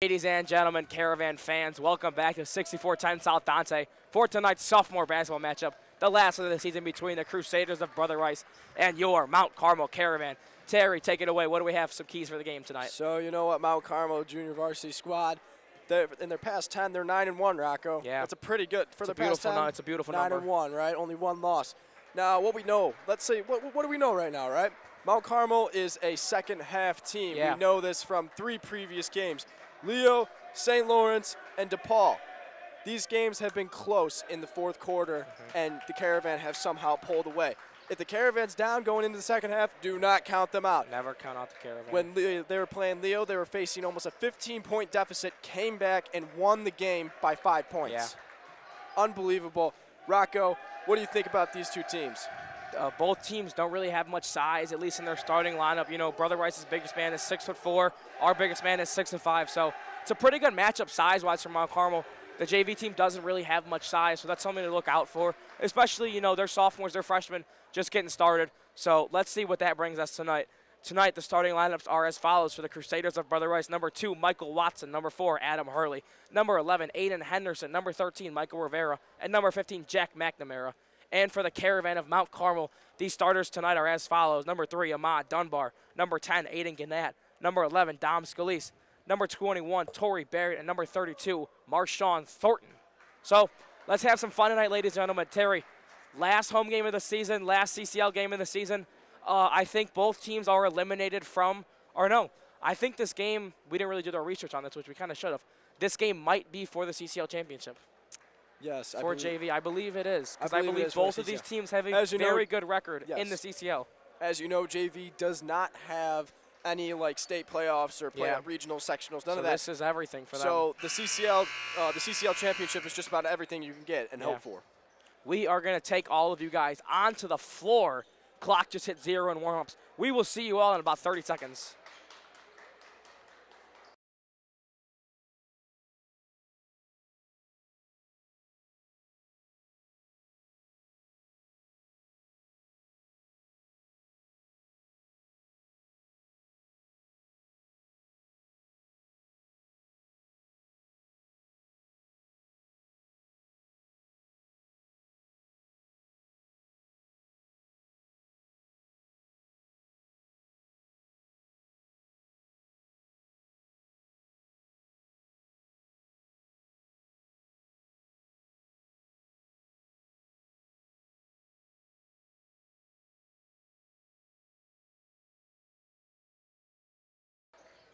Ladies and gentlemen, Caravan fans, welcome back to 6410 South Dante for tonight's sophomore basketball matchup, the last of the season between the Crusaders of Brother Rice and your Mount Carmel Caravan. Terry, take it away. What do we have some keys for the game tonight? So you know what, Mount Carmel junior varsity squad, in their past 10, they're 9-1, Rocco. Yeah. That's a pretty good for the past 10. It's a beautiful number. 9-1, right? Only one loss. Now, what we know, let's see, what do we know right now, right? Mount Carmel is a second-half team. Yeah. We know this from 3 previous games. Leo, St. Lawrence, and DePaul. These games have been close in the fourth quarter, and the Caravan have somehow pulled away. If the Caravan's down going into the second half, do not count them out. Never count out the Caravan. When they were playing Leo, they were facing almost a 15-point deficit, came back and won the game by 5 points. Yeah. Unbelievable. Rocco, what do you think about these two teams? Both teams don't really have much size, at least in their starting lineup. You know, Brother Rice's biggest man is 6'4". Our biggest man is 6'5". So it's a pretty good matchup size-wise for Mount Carmel. The JV team doesn't really have much size, so that's something to look out for. Especially, you know, they're sophomores, they're freshmen, just getting started. So let's see what that brings us tonight. Tonight, the starting lineups are as follows for the Crusaders of Brother Rice. Number 2, Michael Watson. Number 4, Adam Hurley. Number 11, Aiden Henderson. Number 13, Michael Rivera. And number 15, Jack McNamara. And for the Caravan of Mount Carmel, these starters tonight are as follows. Number 3, Ahmad Dunbar. Number 10, Aiden Gannett. Number 11, Dom Scalise. Number 21, Tori Barrett. And number 32, Marshawn Thornton. So let's have some fun tonight, ladies and gentlemen. Terry, last home game of the season, last CCL game of the season. I think both teams are eliminated from, or no, I think this game, we didn't really do our research on this, which we kind of should have. This game might be for the CCL championship. Yes. For JV, I believe it is. Because I believe believe both of these teams have a very good record in the CCL. As you know, JV does not have any like state playoffs or regional sectionals, none of that. This is everything for them. So the CCL championship is just about everything you can get and hope for. We are going to take all of you guys onto the floor. Clock just hit 0 in warm-ups. We will see you all in about 30 seconds.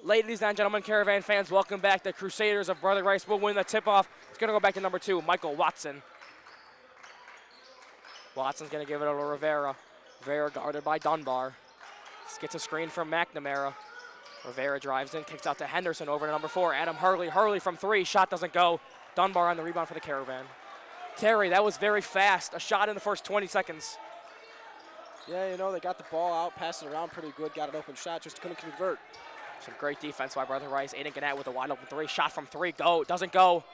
Ladies and gentlemen, Caravan fans, welcome back. The Crusaders of Brother Rice will win the tip-off. It's going to go back to number 2, Michael Watson. Watson's going to give it over to Rivera. Rivera guarded by Dunbar. Gets a screen from McNamara. Rivera drives in, kicks out to Henderson over to number 4, Adam Hurley. Hurley from 3, shot doesn't go. Dunbar on the rebound for the Caravan. Terry, that was very fast. A shot in the first 20 seconds. Yeah, you know, they got the ball out, passed it around pretty good, got an open shot, just couldn't convert. Some great defense by Brother Rice. Aiden Gannett with a wide open 3. Shot from 3. Doesn't go.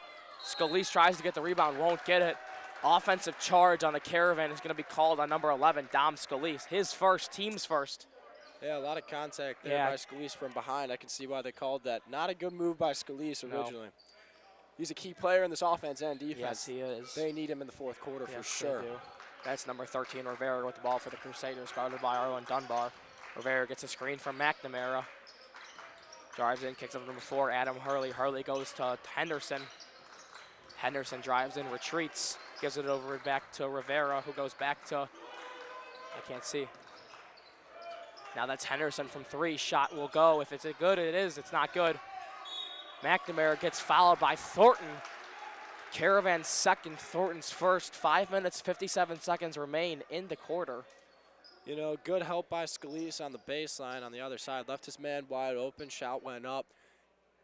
Scalise tries to get the rebound. Won't get it. Offensive charge on the Caravan is going to be called on number 11, Dom Scalise. His first, team's first. Yeah, a lot of contact there by Scalise from behind. I can see why they called that. Not a good move by Scalise originally. No. He's a key player in this offense and defense. Yes, he is. They need him in the fourth quarter for sure. They do. That's number 13, Rivera, with the ball for the Crusaders, guarded by Arlen Dunbar. Rivera gets a screen from McNamara. Drives in, kicks up number 4, Adam Hurley. Hurley goes to Henderson. Henderson drives in, retreats, gives it over back to Rivera, who goes back to, I can't see. Now that's Henderson from 3. Shot will go. If it's good, it is. It's not good. McNamara gets fouled by Thornton. Caravan's second, Thornton's first. 5 minutes, 57 seconds remain in the quarter. You know, good help by Scalise on the baseline on the other side. Left his man wide open. Shot went up.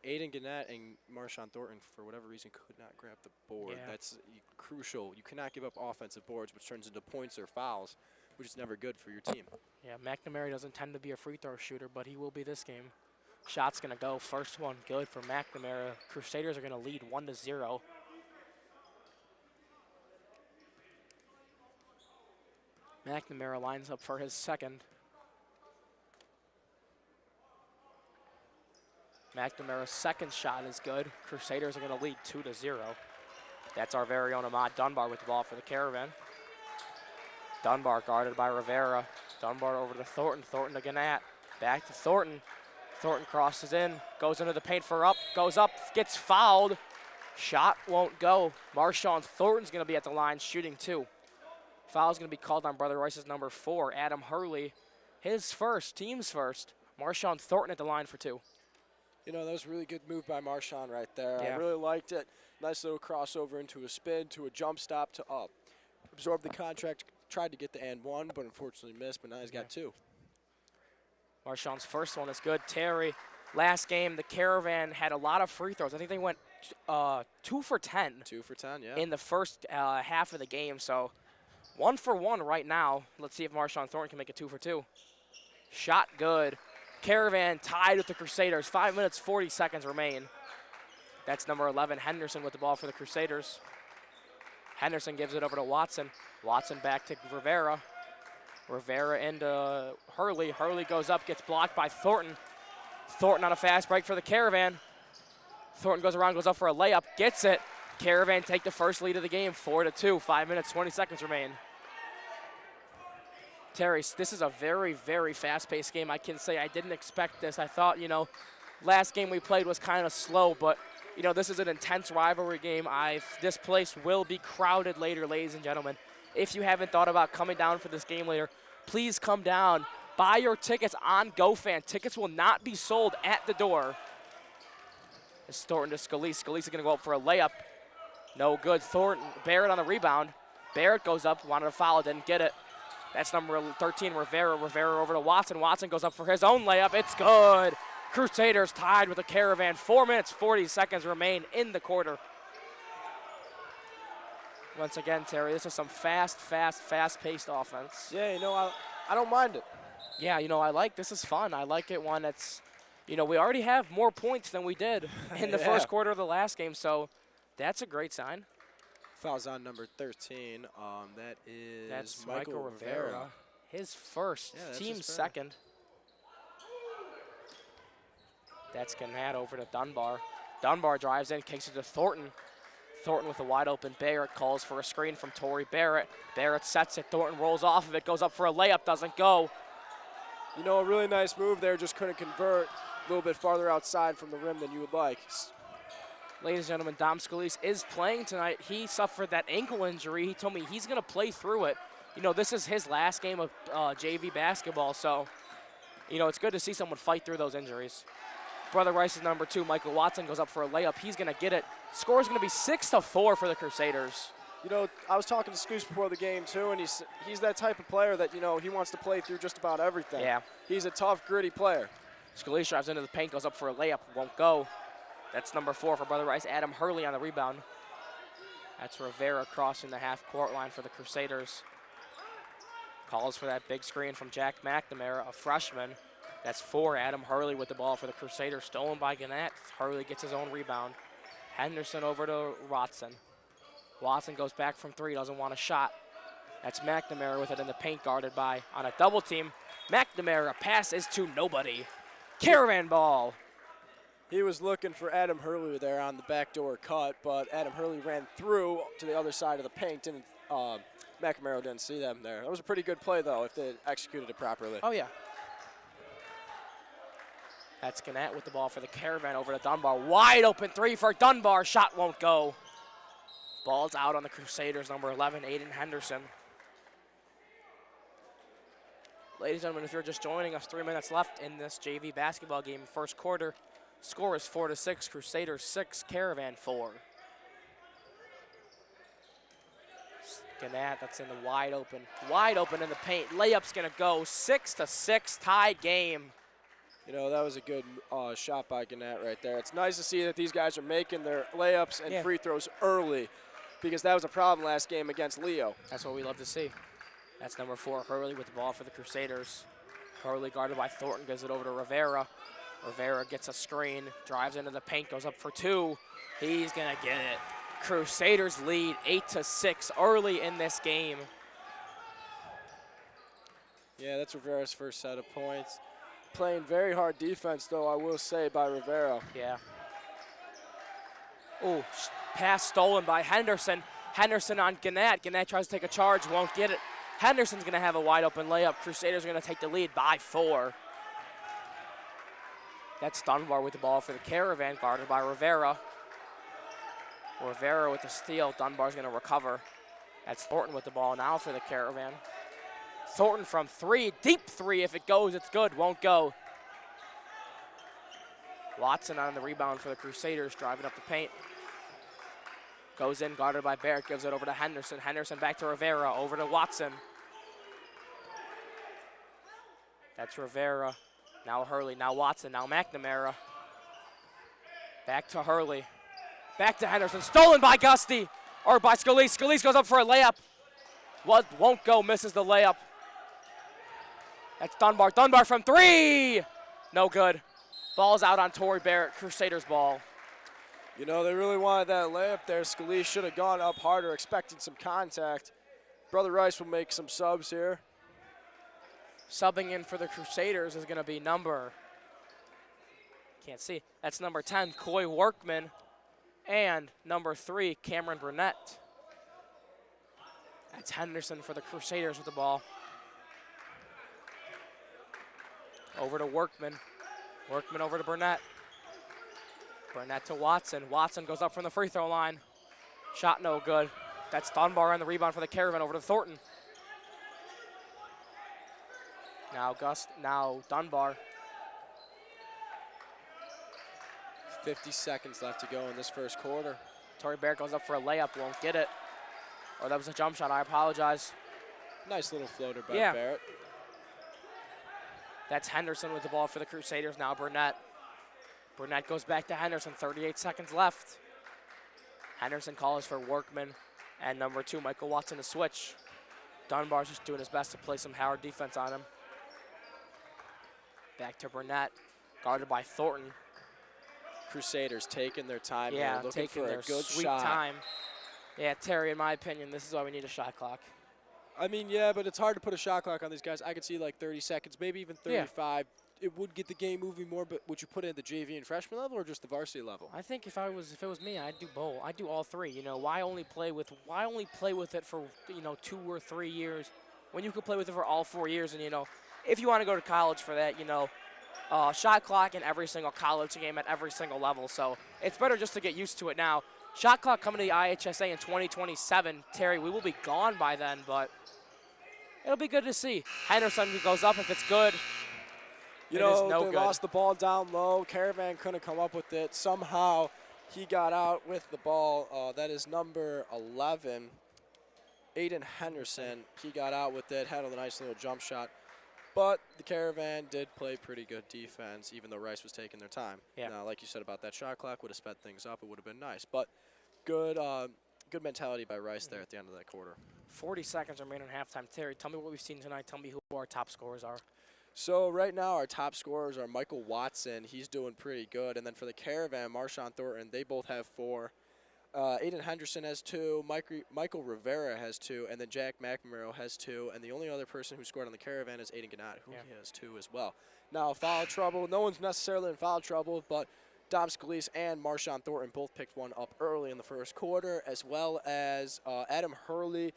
Aiden Gannett and Marshawn Thornton, for whatever reason, could not grab the board. Yeah. That's crucial. You cannot give up offensive boards, which turns into points or fouls, which is never good for your team. Yeah, McNamara doesn't tend to be a free throw shooter, but he will be this game. Shot's going to go. First one good for McNamara. Crusaders are going to lead 1-0. McNamara lines up for his second. McNamara's second shot is good. Crusaders are going to lead 2-0. That's our very own Ahmad Dunbar with the ball for the Caravan. Dunbar guarded by Rivera. Dunbar over to Thornton. Thornton to Gannett. Back to Thornton. Thornton crosses in, goes into the paint for up, goes up, gets fouled. Shot won't go. Marshawn Thornton's going to be at the line shooting 2. Foul's going to be called on Brother Rice's number 4, Adam Hurley. His first, team's first. Marshawn Thornton at the line for 2. You know, that was a really good move by Marshawn right there. Yeah. I really liked it. Nice little crossover into a spin, to a jump stop, to up. Absorbed the contract, tried to get the and 1, but unfortunately missed, but now he's got 2. Marshawn's first one is good. Terry, last game, the Caravan had a lot of free throws. I think they went 2 for 10. 2 for 10, yeah. In the first half of the game, so 1 for 1 right now. Let's see if Marshawn Thornton can make it 2 for 2. Shot good. Caravan tied with the Crusaders. 5 minutes, 40 seconds remain. That's number 11, Henderson, with the ball for the Crusaders. Henderson gives it over to Watson. Watson back to Rivera. Rivera into Hurley. Hurley goes up, gets blocked by Thornton. Thornton on a fast break for the Caravan. Thornton goes around, goes up for a layup, gets it. Caravan take the first lead of the game, 4-2. 5 minutes, 20 seconds remain. Terry, this is a very, very fast-paced game. I can say I didn't expect this. I thought, last game we played was kind of slow, but, this is an intense rivalry game. This place will be crowded later, ladies and gentlemen. If you haven't thought about coming down for this game later, please come down. Buy your tickets on GoFan. Tickets will not be sold at the door. It's Thornton to Scalise. Scalise is going to go up for a layup. No good. Thornton, Barrett on the rebound. Barrett goes up, wanted to foul, didn't get it. That's number 13, Rivera. Rivera over to Watson. Watson goes up for his own layup. It's good. Crusaders tied with the Caravan. 4 minutes, 40 seconds remain in the quarter. Once again, Terry, this is some fast-paced offense. Yeah, I don't mind it. Yeah, I like this is fun. I like it when it's, we already have more points than we did in the first quarter of the last game, so that's a great sign. Foul's on number 13. That's Michael Rivera. His first, team's second. That's Gannett over to Dunbar. Dunbar drives in, kicks it to Thornton. Thornton with a wide open Barrett, calls for a screen from Torrey Barrett. Barrett sets it, Thornton rolls off of it, goes up for a layup, doesn't go. A really nice move there, just couldn't convert. A little bit farther outside from the rim than you would like. Ladies and gentlemen, Dom Scalise is playing tonight. He suffered that ankle injury. He told me he's going to play through it. This is his last game of JV basketball, so, it's good to see someone fight through those injuries. Brother Rice's number 2, Michael Watson, goes up for a layup. He's going to get it. Score is going to be 6-4 for the Crusaders. I was talking to Scalise before the game, too, and he's that type of player that, he wants to play through just about everything. Yeah. He's a tough, gritty player. Scalise drives into the paint, goes up for a layup, won't go. That's number 4 for Brother Rice, Adam Hurley on the rebound. That's Rivera crossing the half-court line for the Crusaders. Calls for that big screen from Jack McNamara, a freshman. That's 4, Adam Hurley with the ball for the Crusaders, stolen by Gannett. Hurley gets his own rebound. Henderson over to Watson. Watson goes back from 3, doesn't want a shot. That's McNamara with it in the paint, guarded by, on a double team. McNamara, pass is to nobody. Caravan ball. He was looking for Adam Hurley there on the backdoor cut, but Adam Hurley ran through to the other side of the paint, and McNamara didn't see them there. That was a pretty good play, though, if they executed it properly. Oh, yeah. That's Gannett with the ball for the Caravan over to Dunbar. Wide open 3 for Dunbar. Shot won't go. Ball's out on the Crusaders, number 11, Aiden Henderson. Ladies and gentlemen, if you're just joining us, 3 minutes left in this JV basketball game, first quarter. Score is 4-6, Crusaders 6, Caravan 4. Gannett, that's in the wide open in the paint. Layup's gonna go, 6-6, tied game. That was a good shot by Gannett right there. It's nice to see that these guys are making their layups and free throws early, because that was a problem last game against Leo. That's what we love to see. That's number 4, Hurley with the ball for the Crusaders. Hurley guarded by Thornton, gives it over to Rivera. Rivera gets a screen, drives into the paint, goes up for 2. He's gonna get it. Crusaders lead 8-6 early in this game. Yeah, that's Rivera's first set of points. Playing very hard defense, though, I will say, by Rivera. Yeah. Ooh, pass stolen by Henderson. Henderson on Gannett. Gannett tries to take a charge, won't get it. Henderson's going to have a wide open layup. Crusaders are going to take the lead by 4. That's Dunbar with the ball for the Caravan, guarded by Rivera. Rivera with the steal. Dunbar's going to recover. That's Thornton with the ball now for the Caravan. Thornton from 3, deep 3. If it goes, it's good. Won't go. Watson on the rebound for the Crusaders, driving up the paint. Goes in, guarded by Barrett, gives it over to Henderson. Henderson back to Rivera, over to Watson. That's Rivera. Now Hurley, now Watson, now McNamara. Back to Hurley. Back to Henderson, stolen by Gusty, or by Scalise. Scalise goes up for a layup. Won't go, misses the layup. That's Dunbar. Dunbar from 3! No good. Ball's out on Torrey Barrett, Crusaders ball. You know, they really wanted that layup there. Scalise should have gone up harder, expecting some contact. Brother Rice will make some subs here. Subbing in for the Crusaders is going to be can't see, that's number 10, Coy Workman, and number 3, Cameron Burnett. That's Henderson for the Crusaders with the ball. Over to Workman. Workman over to Burnett. Burnett to Watson. Watson goes up from the free throw line. Shot no good. That's Dunbar on the rebound for the Caravan, over to Thornton. Now Dunbar. 50 seconds left to go in this first quarter. Torrey Barrett goes up for a layup, won't get it. Or that was a jump shot, I apologize. Nice little floater by Yeah. Barrett. That's Henderson with the ball for the Crusaders, now Burnett. Burnett goes back to Henderson, 38 seconds left. Henderson calls for Workman and number 2, Michael Watson, to switch. Dunbar's just doing his best to play some hard defense on him. Back to Burnett, guarded by Thornton. Crusaders taking their time Yeah, here, looking taking for their a good sweet shot. time. Yeah, Terry, in my opinion, this is why we need a shot clock. I mean, yeah, but it's hard to put a shot clock on these guys. I could see like 30 seconds, maybe even 35. It would get the game moving more, but would you put it at the JV and freshman level or just the varsity level? I think if it was me, I'd do both. I'd do all 3. You know, why only play with it for 2 or 3 years when you could play with it for all 4 years? And if you want to go to college for that, shot clock in every single college game at every single level. So it's better just to get used to it now. Shot clock coming to the IHSA in 2027. Terry, we will be gone by then, but it'll be good to see. Henderson goes up if it's good. They lost the ball down low. Caravan couldn't come up with it. Somehow he got out with the ball. That is number 11, Aiden Henderson. He got out with it, had a nice little jump shot. But the Caravan did play pretty good defense, even though Rice was taking their time. Yeah. Now, like you said about that shot clock, would have sped things up. It would have been nice. But good mentality by Rice there at the end of that quarter. 40 seconds remaining at halftime. Terry, tell me what we've seen tonight. Tell me who our top scorers are. So right now our top scorers are Michael Watson. He's doing pretty good. And then for the Caravan, Marshawn Thornton, they both have 4. Aiden Henderson has 2. Michael Rivera has 2. And then Jack McNamara has 2. And the only other person who scored on the Caravan is Aiden Gannett, who has 2 as well. Now, foul trouble. No one's necessarily in foul trouble, but Dom Scalise and Marshawn Thornton both picked one up early in the first quarter, as well as Adam Hurley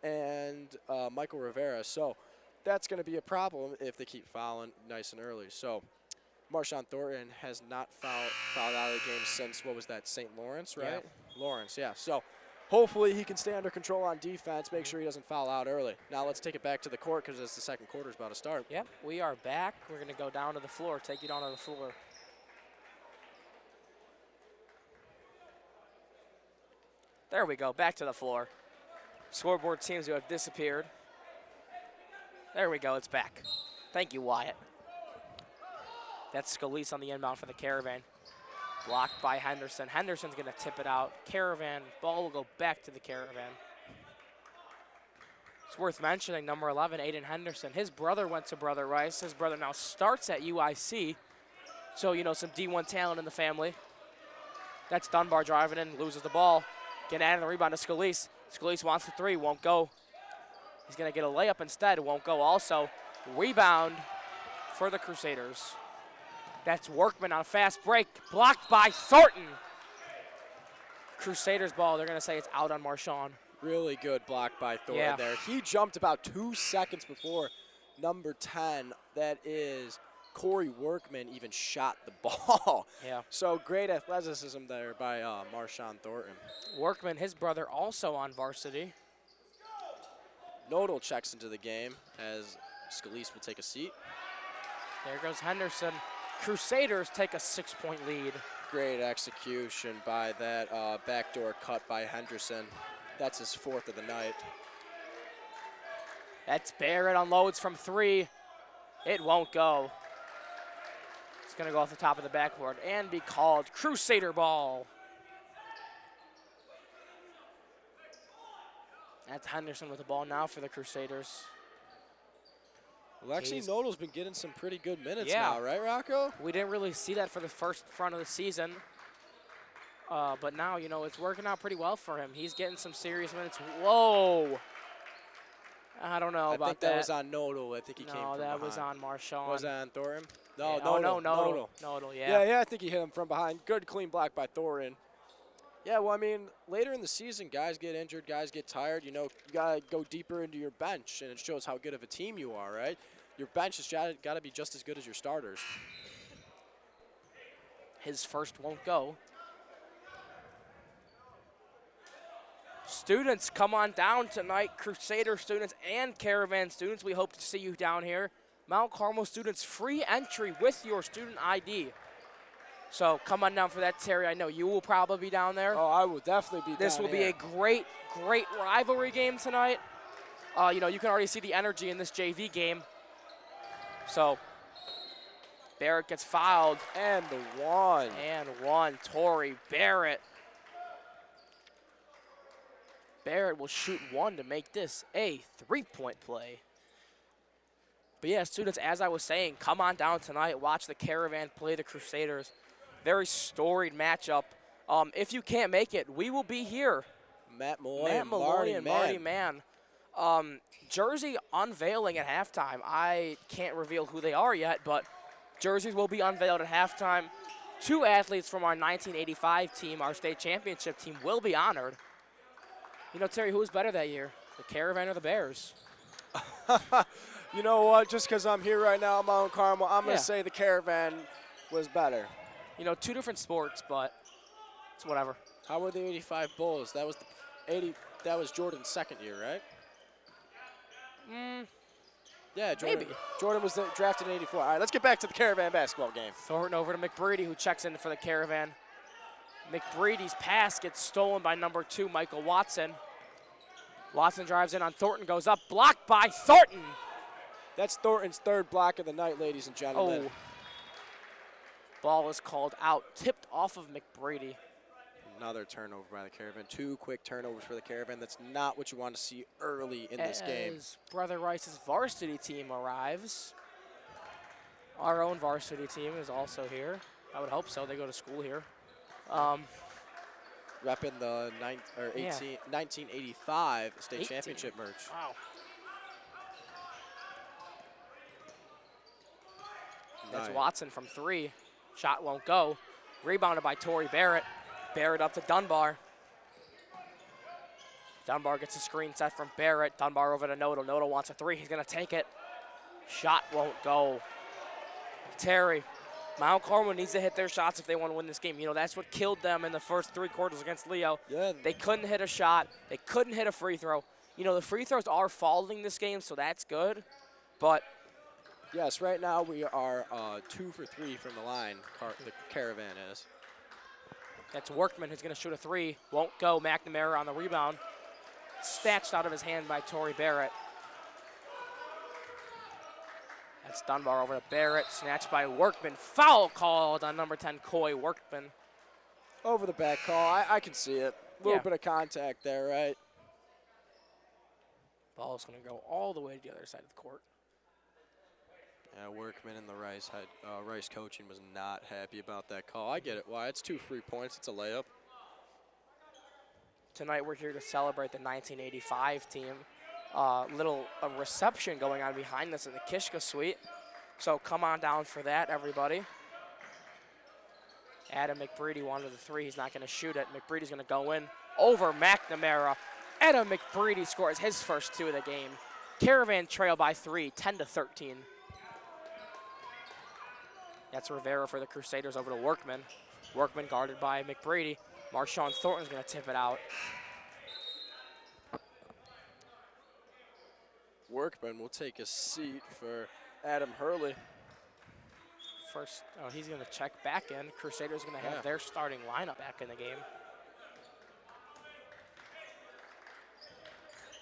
and Michael Rivera. So that's going to be a problem if they keep fouling nice and early. So Marshawn Thornton has not fouled out of the game since, what was that, St. Lawrence, right? Yeah. Lawrence, yeah. So hopefully he can stay under control on defense, make sure he doesn't foul out early. Now let's take it back to the court because the second quarter is about to start. Yep, we are back. We're going to go down to the floor, take you down to the floor. There we go, back to the floor. Scoreboard seems to have disappeared. There we go, it's back. Thank you, Wyatt. That's Scalise on the inbound for the Caravan. Blocked by Henderson. Henderson's going to tip it out. Caravan, ball will go back to the Caravan. It's worth mentioning, number 11, Aiden Henderson. His brother went to Brother Rice. His brother now starts at UIC. So, some D1 talent in the family. That's Dunbar driving in, loses the ball. Getting out of the rebound to Scalise. Scalise wants the 3, won't go. He's going to get a layup instead, won't go also. Rebound for the Crusaders. That's Workman on a fast break, blocked by Thornton. Crusaders ball, they're going to say it's out on Marchand. Really good block by Thornton Yeah. there. He jumped about 2 seconds before number 10, that is Corey Workman, even shot the ball. Yeah. So great athleticism there by Marchand Thornton. Workman, his brother, also on varsity. Nodal checks into the game as Scalise will take a seat. There goes Henderson. Crusaders take a 6-point lead. Great execution by that backdoor cut by Henderson. That's his 4th of the night. That's Barrett unloads from 3. It won't go. It's going to go off the top of the backboard and be called Crusader ball. That's Henderson with the ball now for the Crusaders. Well, actually, Nodal's been getting some pretty good minutes Yeah. now, right, Rocco? We didn't really see that for the first front of the season. But now, you know, it's working out pretty well for him. He's getting some serious minutes. Whoa. I don't know about I think that was on Nodal. I think he came from No, that was behind. on Marchand. Was that on Thornton? No, Yeah. Nodal. Oh, no, Nodal, yeah. Yeah, I think he hit him from behind. Good, clean block by Thornton. Yeah, well, I mean, later in the season, guys get injured, guys get tired. You know, you got to go deeper into your bench, and it shows how good of a team you are, right? Your bench has got to be just as good as your starters. His first won't go. Students, come on down tonight. Crusader students and Caravan students, we hope to see you down here. Mount Carmel students, free entry with your student ID. So come on down for that, Terry. I know you will probably be down there. Oh, I will definitely be This down will be here. a great, great rivalry game tonight. You know, you can already see the energy in this JV game. So Barrett gets fouled. And the one. And one, Torrey Barrett. Barrett will shoot one to make this a 3-point play. But yeah, students, as I was saying, come on down tonight. Watch the Caravan play the Crusaders. Very storied matchup. If you can't make it, we will be here. Matt Malloy and Marty Mann. Jersey unveiling at halftime. I can't reveal who they are yet, but jerseys will be unveiled at halftime. 2 athletes from our 1985 team, our state championship team, will be honored. You know, Terry, who was better that year? The Caravan or the Bears? You know what? Just because I'm here right now at Mount Carmel, I'm going to say the Caravan was better. You know, 2 different sports, but it's whatever. How were the 85 Bulls? That was the 80. That was Jordan's 2nd year, right? Yeah, Jordan. Maybe. Jordan was drafted in '84. All right, let's get back to the Caravan basketball game. Thornton over to McBreedy, who checks in for the Caravan. McBreedy's pass gets stolen by number 2, Michael Watson. Watson drives in on Thornton, goes up, blocked by Thornton. That's Thornton's 3rd block of the night, ladies and gentlemen. Oh. Ball is called out, tipped off of McBreedy. Another turnover by the Caravan. 2 quick turnovers for the Caravan. That's not what you want to see early in this game. As Brother Rice's varsity team arrives. Our own varsity team is also here. I would hope so. They go to school here. Repping the 1985 state 18. championship merch. Wow. That's Nice. Watson from 3. Shot won't go. Rebounded by Torrey Barrett. Barrett up to Dunbar. Dunbar gets a screen set from Barrett. Dunbar over to Nodal. Nodal wants a 3. He's going to take it. Shot won't go. Terry, Mount Carmel needs to hit their shots if they want to win this game. You know, that's what killed them in the first 3 quarters against Leo. Yeah. They couldn't hit a shot. They couldn't hit a free throw. You know, the free throws are falling this game, so that's good. But Yes, right now we are 2 for 3 from the line, the Caravan is. that's Workman who's going to shoot a 3. Won't go. McNamara on the rebound. Snatched out of his hand by Torrey Barrett. That's Dunbar over to Barrett. Snatched by Workman. Foul called on number 10, Coy Workman. Over the back call. I can see it. A little Yeah. bit of contact there, right? Ball's going to go all the way to the other side of the court. Yeah, Workman and the Rice coaching was not happy about that call. I get it. Why? It's 2 free points. It's a layup. Tonight we're here to celebrate the 1985 team. A reception going on behind us in the Kishka suite. So come on down for that, everybody. Adam McBreedy wanted the three. He's not going to shoot it. McBreedy's going to go in over McNamara. Adam McBreedy scores his first 2 of the game. Caravan trail by 3, 10-13. That's Rivera for the Crusaders over to Workman. Workman guarded by McBreedy. Marshawn Thornton's going to tip it out. Workman will take a seat for Adam Hurley. First, he's going to check back in. Crusaders going to have their starting lineup back in the game.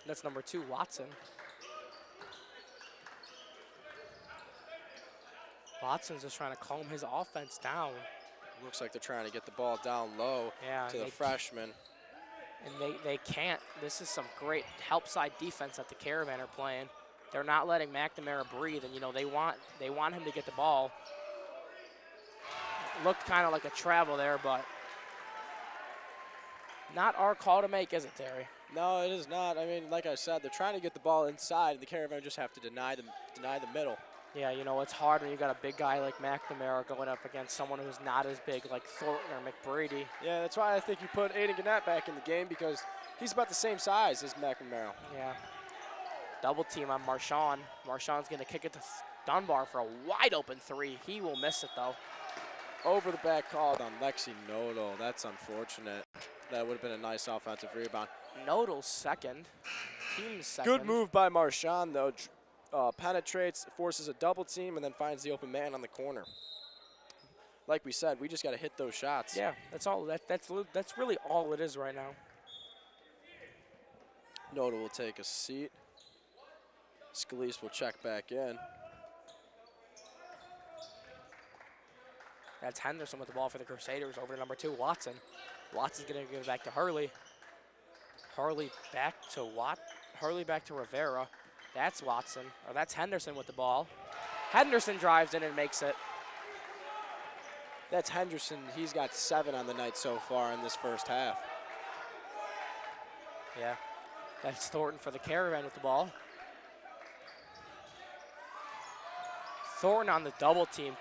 That's number 2, Watson. Watson's just trying to calm his offense down. Looks like they're trying to get the ball down low to the freshman. And they can't. This is some great help side defense that the Caravan are playing. They're not letting McNamara breathe, and they want him to get the ball. Looked kind of like a travel there, but not our call to make, is it, Terry? No, it is not. I mean, like I said, they're trying to get the ball inside, and the Caravan just have to deny the middle. Yeah, it's hard when you got a big guy like McNamara going up against someone who's not as big like Thornton or McBreedy. Yeah, that's why I think you put Aiden Gannett back in the game, because he's about the same size as McNamara. Yeah. Double team on Marshawn. Marshawn's going to kick it to Dunbar for a wide open 3. He will miss it, though. Over the back called on Lexi Nodal. That's unfortunate. That would have been a nice offensive rebound. Nodal's second. Team's second. Good move by Marshawn, though. Penetrates, forces a double team, and then finds the open man on the corner. Like we said, we just got to hit those shots. Yeah, that's all. That's really all it is right now. Nodal will take a seat. Scalise will check back in. That's Henderson with the ball for the Crusaders over to number 2, Watson. Watson's going to give it back to Hurley. Hurley back to Rivera. That's Watson, or that's Henderson with the ball. Henderson drives in and makes it. That's Henderson. He's got 7 on the night so far in this first half. Yeah, that's Thornton for the Caravan with the ball. Thornton on the double team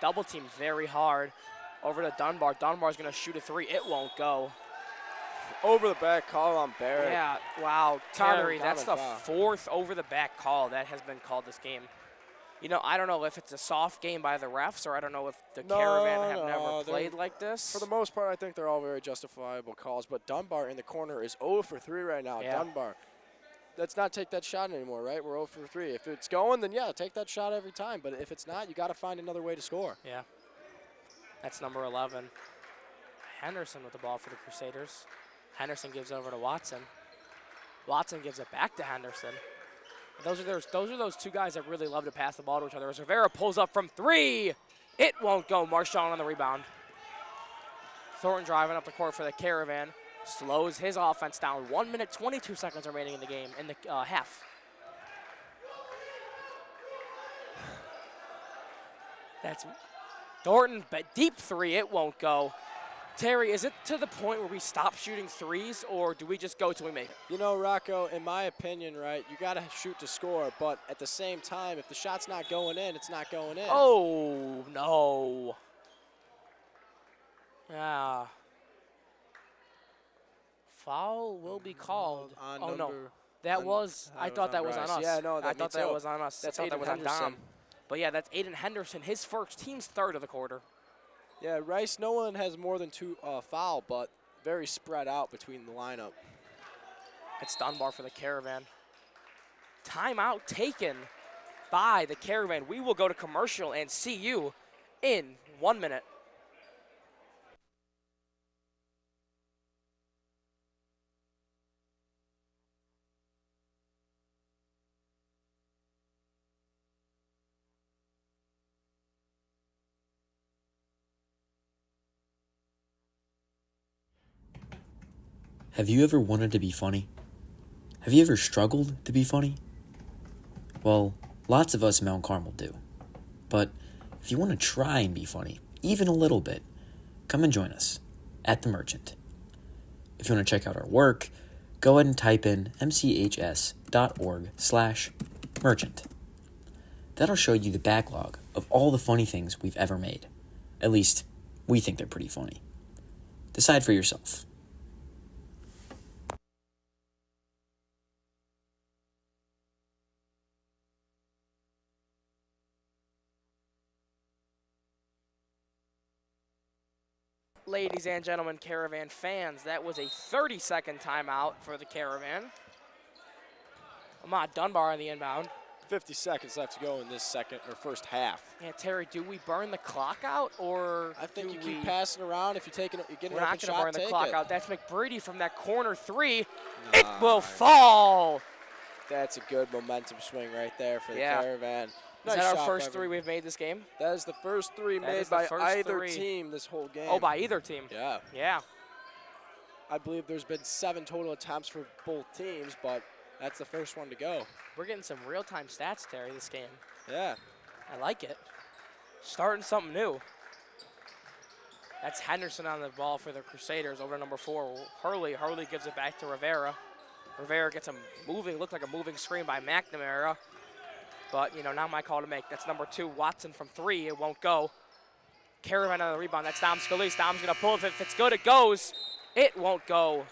very hard. Over to Dunbar. Dunbar's going to shoot a 3. It won't go. Over the back call on Barrett. Yeah, wow, Terry, that's the foul. 4th over the back call that has been called this game. I don't know if it's a soft game by the refs, or I don't know if the Caravan have never played like this. For the most part, I think they're all very justifiable calls, but Dunbar in the corner is 0 for 3 right now. Yeah. Dunbar. Let's not take that shot anymore, right? We're 0 for 3. If it's going, then yeah, take that shot every time. But if it's not, you got to find another way to score. Yeah. That's number 11. Henderson with the ball for the Crusaders. Henderson gives over to Watson. Watson gives it back to Henderson. Those are those 2 guys that really love to pass the ball to each other. As Rivera pulls up from 3. It won't go. Marshawn on the rebound. Thornton driving up the court for the Caravan. Slows his offense down. 1 minute, 22 seconds remaining in the game, in the half. That's Thornton, but deep 3. It won't go. Terry, is it to the point where we stop shooting 3s, or do we just go till we make it? Rocco, in my opinion, right, you got to shoot to score, but at the same time, if the shot's not going in, it's not going in. Oh, no. Yeah. Foul will be called. Oh, no. That was, I thought that was on us. Yeah, no, I thought that was on us. That's I thought that was on Henderson. Dom. But yeah, that's Aiden Henderson, his first, team's 3rd of the quarter. Yeah, Rice, no one has more than 2 foul, but very spread out between the lineup. It's Dunbar for the Caravan. Timeout taken by the Caravan. We will go to commercial and see you in 1 minute. Have you ever wanted to be funny? Have you ever struggled to be funny? Well, lots of us in Mount Carmel do. But if you want to try and be funny, even a little bit, come and join us at The Merchant. If you want to check out our work, go ahead and type in mchs.org/merchant. That'll show you the backlog of all the funny things we've ever made. At least, we think they're pretty funny. Decide for yourself. Ladies and gentlemen, Caravan fans, that was a 30-second timeout for the Caravan. Ahmad Dunbar on the inbound. 50 seconds left to go in this first half. Yeah, Terry, do we burn the clock out, or I think you do keep passing around. If you're getting we're an not open going to shot, burn the take clock it. out. That's McBrady from that corner three. It will fall. That's a good momentum swing right there for the Yeah. Caravan. Is that our first three we've made this game? That is the first three That made is the by first either three. team this whole game. Oh, by either team. Yeah. Yeah. I believe there's been 7 total attempts for both teams, but that's the first one to go. We're getting some real-time stats, Terry, this game. Yeah. I like it. Starting something new. That's Henderson on the ball for the Crusaders over to number 4, Hurley. Hurley gives it back to Rivera. Rivera gets a looked like a moving screen by McNamara. But, now my call to make. That's number 2, Watson from 3. It won't go. Caravan on the rebound. That's Dom Scalise. Dom's going to pull it. If it's good, it goes. It won't go.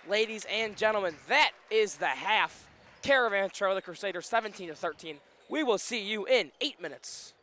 Ladies and gentlemen, that is the half. Caravan trail the Crusaders 17-13. We will see you in 8 minutes.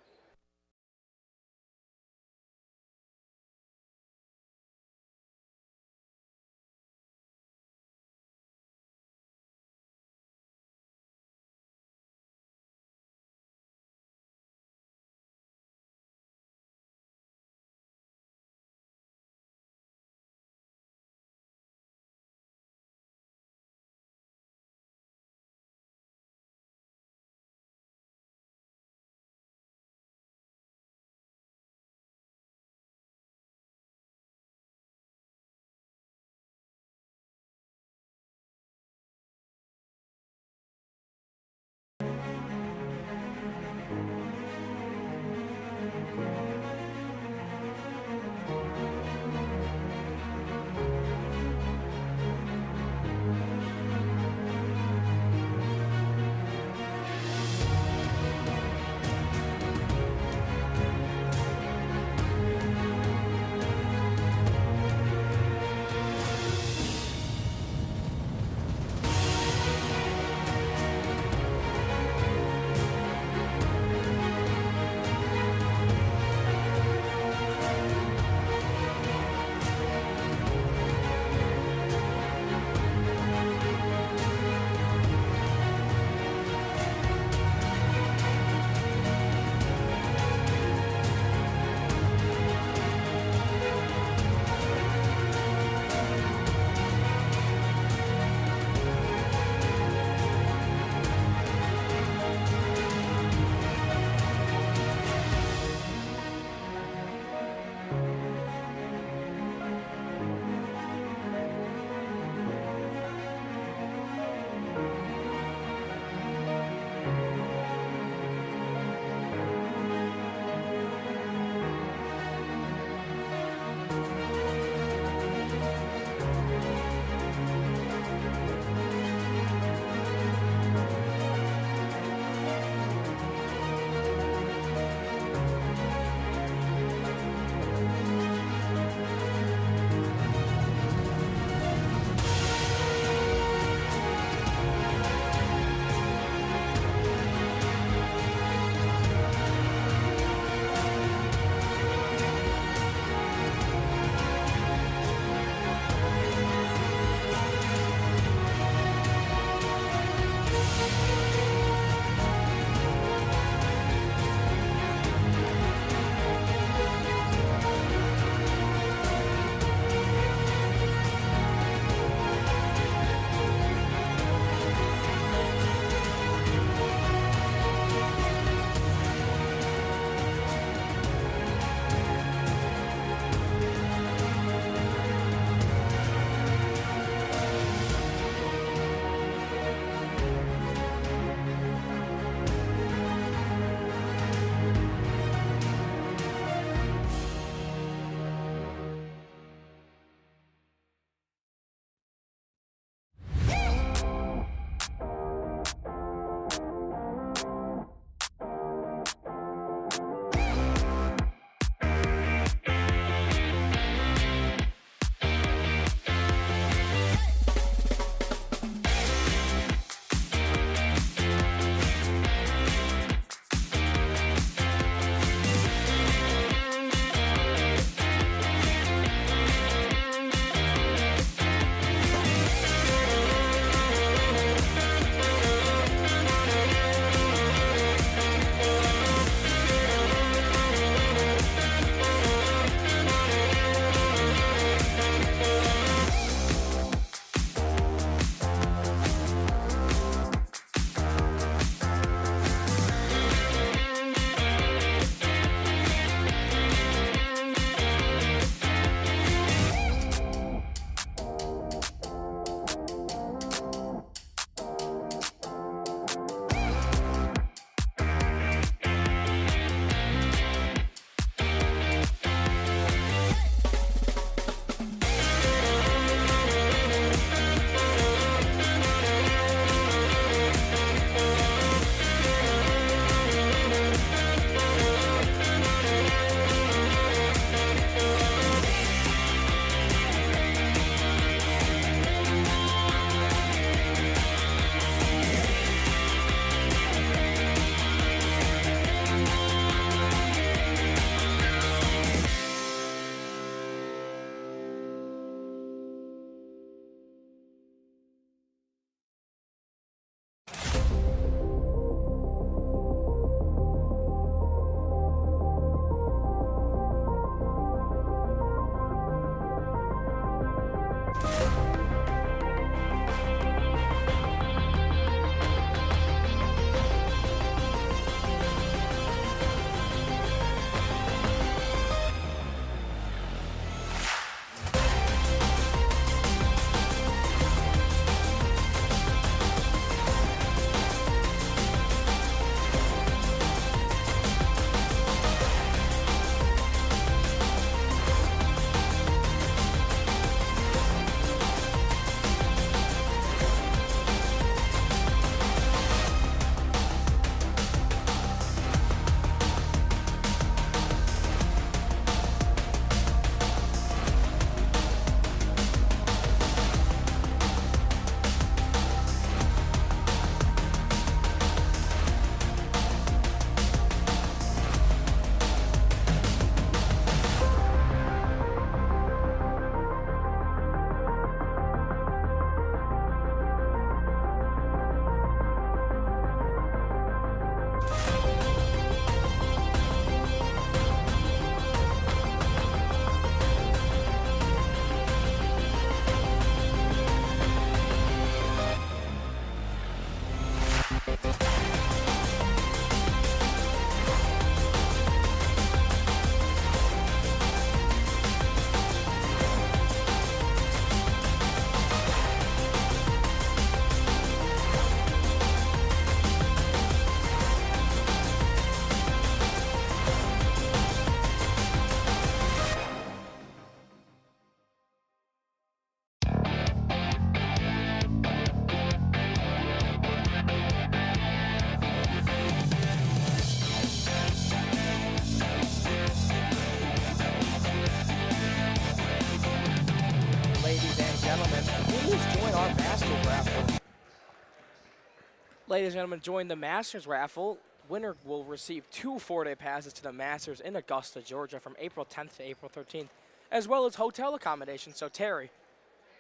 ladies and gentlemen, join the Masters raffle. Winner will receive 2 4-day passes to the Masters in Augusta, Georgia from April 10th to April 13th, as well as hotel accommodation. So, Terry,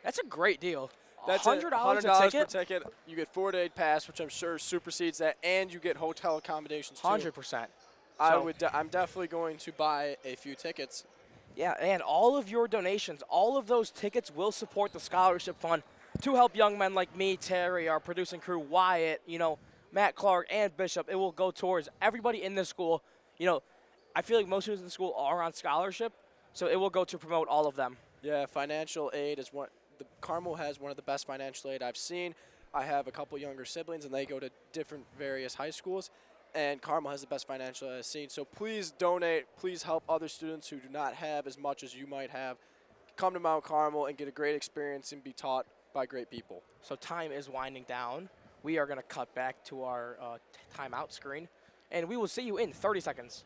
that's a great deal. That's $100 $100 a ticket? per ticket. You get 4-day pass, which I'm sure supersedes that, and you get hotel accommodations too. 100%. I'm definitely going to buy a few tickets. Yeah, and all of your donations, all of those tickets will support the scholarship fund to help young men like me, Terry, our producing crew, Wyatt, Matt Clark, and Bishop. It will go towards everybody in this school. I feel like most students in the school are on scholarship, so it will go to promote all of them. Yeah, financial aid is Carmel has one of the best financial aid I've seen. I have a couple younger siblings, and they go to different various high schools, and Carmel has the best financial aid I've seen. So please donate. Please help other students who do not have as much as you might have. Come to Mount Carmel and get a great experience and be taught by great people. So time is winding down. We are going to cut back to our timeout screen, and we will see you in 30 seconds.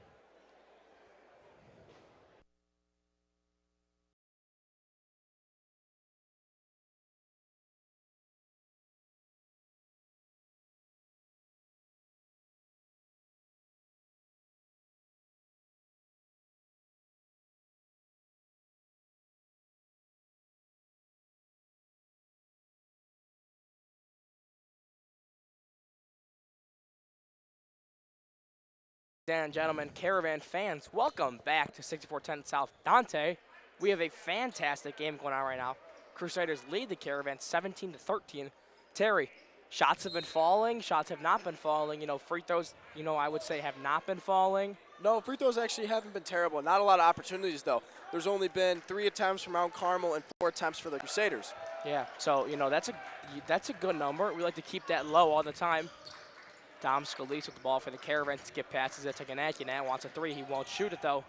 And gentlemen, Caravan fans, welcome back to 6410 South Dante. We have a fantastic game going on right now. Crusaders lead the Caravan 17-13. Terry, shots have been falling, shots have not been falling. Free throws, I would say have not been falling. No, free throws actually haven't been terrible. Not a lot of opportunities, though. There's only been 3 attempts for Mount Carmel and 4 attempts for the Crusaders. Yeah, so, that's a good number. We like to keep that low all the time. Dom Scalise with the ball for the Caravan. Skip passes it to Ganakian. Wants a 3. He won't shoot it, though.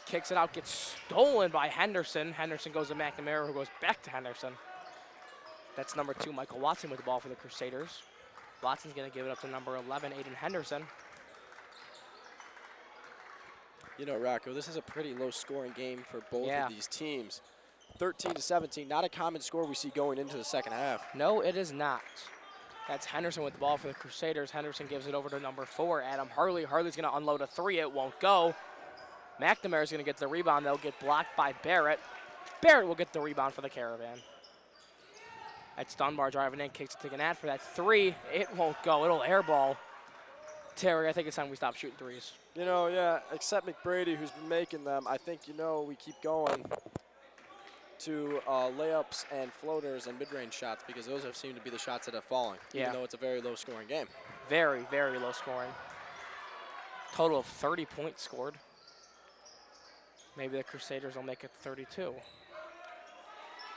Kicks it out. Gets stolen by Henderson. Henderson goes to McNamara, who goes back to Henderson. That's number 2, Michael Watson, with the ball for the Crusaders. Watson's going to give it up to number 11, Aiden Henderson. Rocco, this is a pretty low-scoring game for both of these teams. 13-17, not a common score we see going into the second half. No, it is not. That's Henderson with the ball for the Crusaders. Henderson gives it over to number 4, Adam Hurley. Hurley's going to unload a 3. It won't go. McNamara's going to get the rebound. They'll get blocked by Barrett. Barrett will get the rebound for the Caravan. That's Dunbar driving in, kicks it to Gannett for that 3. It won't go. It'll airball. Terry, I think it's time we stop shooting 3s. Yeah, except McBrady, who's been making them. I think, we keep going to layups and floaters and mid-range shots, because those have seemed to be the shots that have fallen, even though it's a very low-scoring game. Very, very low scoring. Total of 30 points scored. Maybe the Crusaders will make it 32.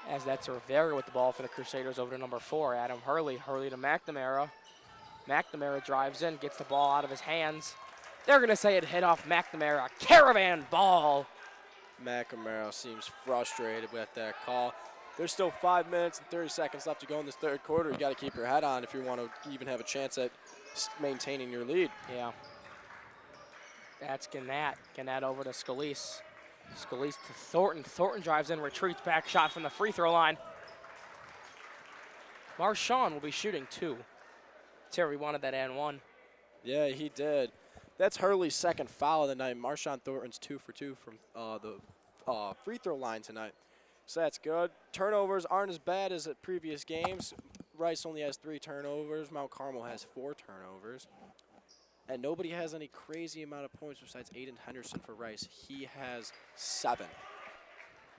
As that's Rivera with the ball for the Crusaders over to number 4, Adam Hurley. Hurley to McNamara. McNamara drives in, gets the ball out of his hands. They're going to say it hit off McNamara. Caravan ball. McNamara seems frustrated with that call. There's still 5 minutes and 30 seconds left to go in this third quarter. You got to keep your head on if you want to even have a chance at maintaining your lead. Yeah. That's Gannett. Gannett over to Scalise. Scalise to Thornton. Thornton drives in, retreats back, shot from the free throw line. Marshawn will be shooting 2. Terry wanted that and 1. Yeah, he did. That's Hurley's second foul of the night. Marshawn Thornton's 2 for 2 from the free throw line tonight. So that's good. Turnovers aren't as bad as at previous games. Rice only has 3 turnovers. Mount Carmel has 4 turnovers. And nobody has any crazy amount of points besides Aiden Henderson for Rice. He has 7.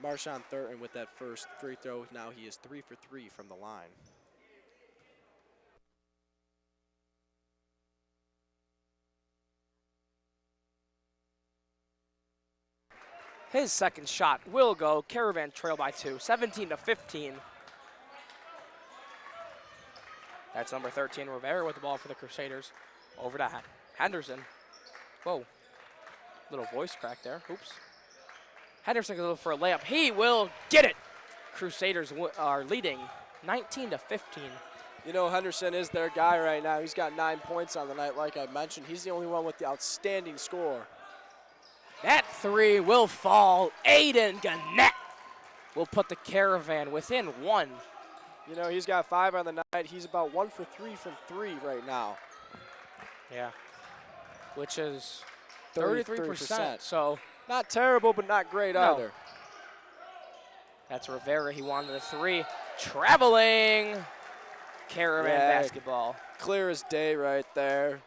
Marshawn Thornton with that first free throw. Now he is 3 for 3 from the line. His second shot will go. Caravan trail by 2, 17-15. That's number 13, Rivera, with the ball for the Crusaders. Over to Henderson. Whoa. Little voice crack there. Oops. Henderson goes for a layup. He will get it. Crusaders are leading 19-15. Henderson is their guy right now. He's got 9 points on the night, like I mentioned. He's the only one with the outstanding score. That 3 will fall. Aiden Gannett will put the Caravan within 1. You know, he's got 5 on the night. He's about 1 for 3 from 3 right now. Yeah. Which is 33%. 33%. So Not terrible, but not great No. either. that's Rivera. He wanted a 3. Traveling Caravan basketball. Clear as day right there.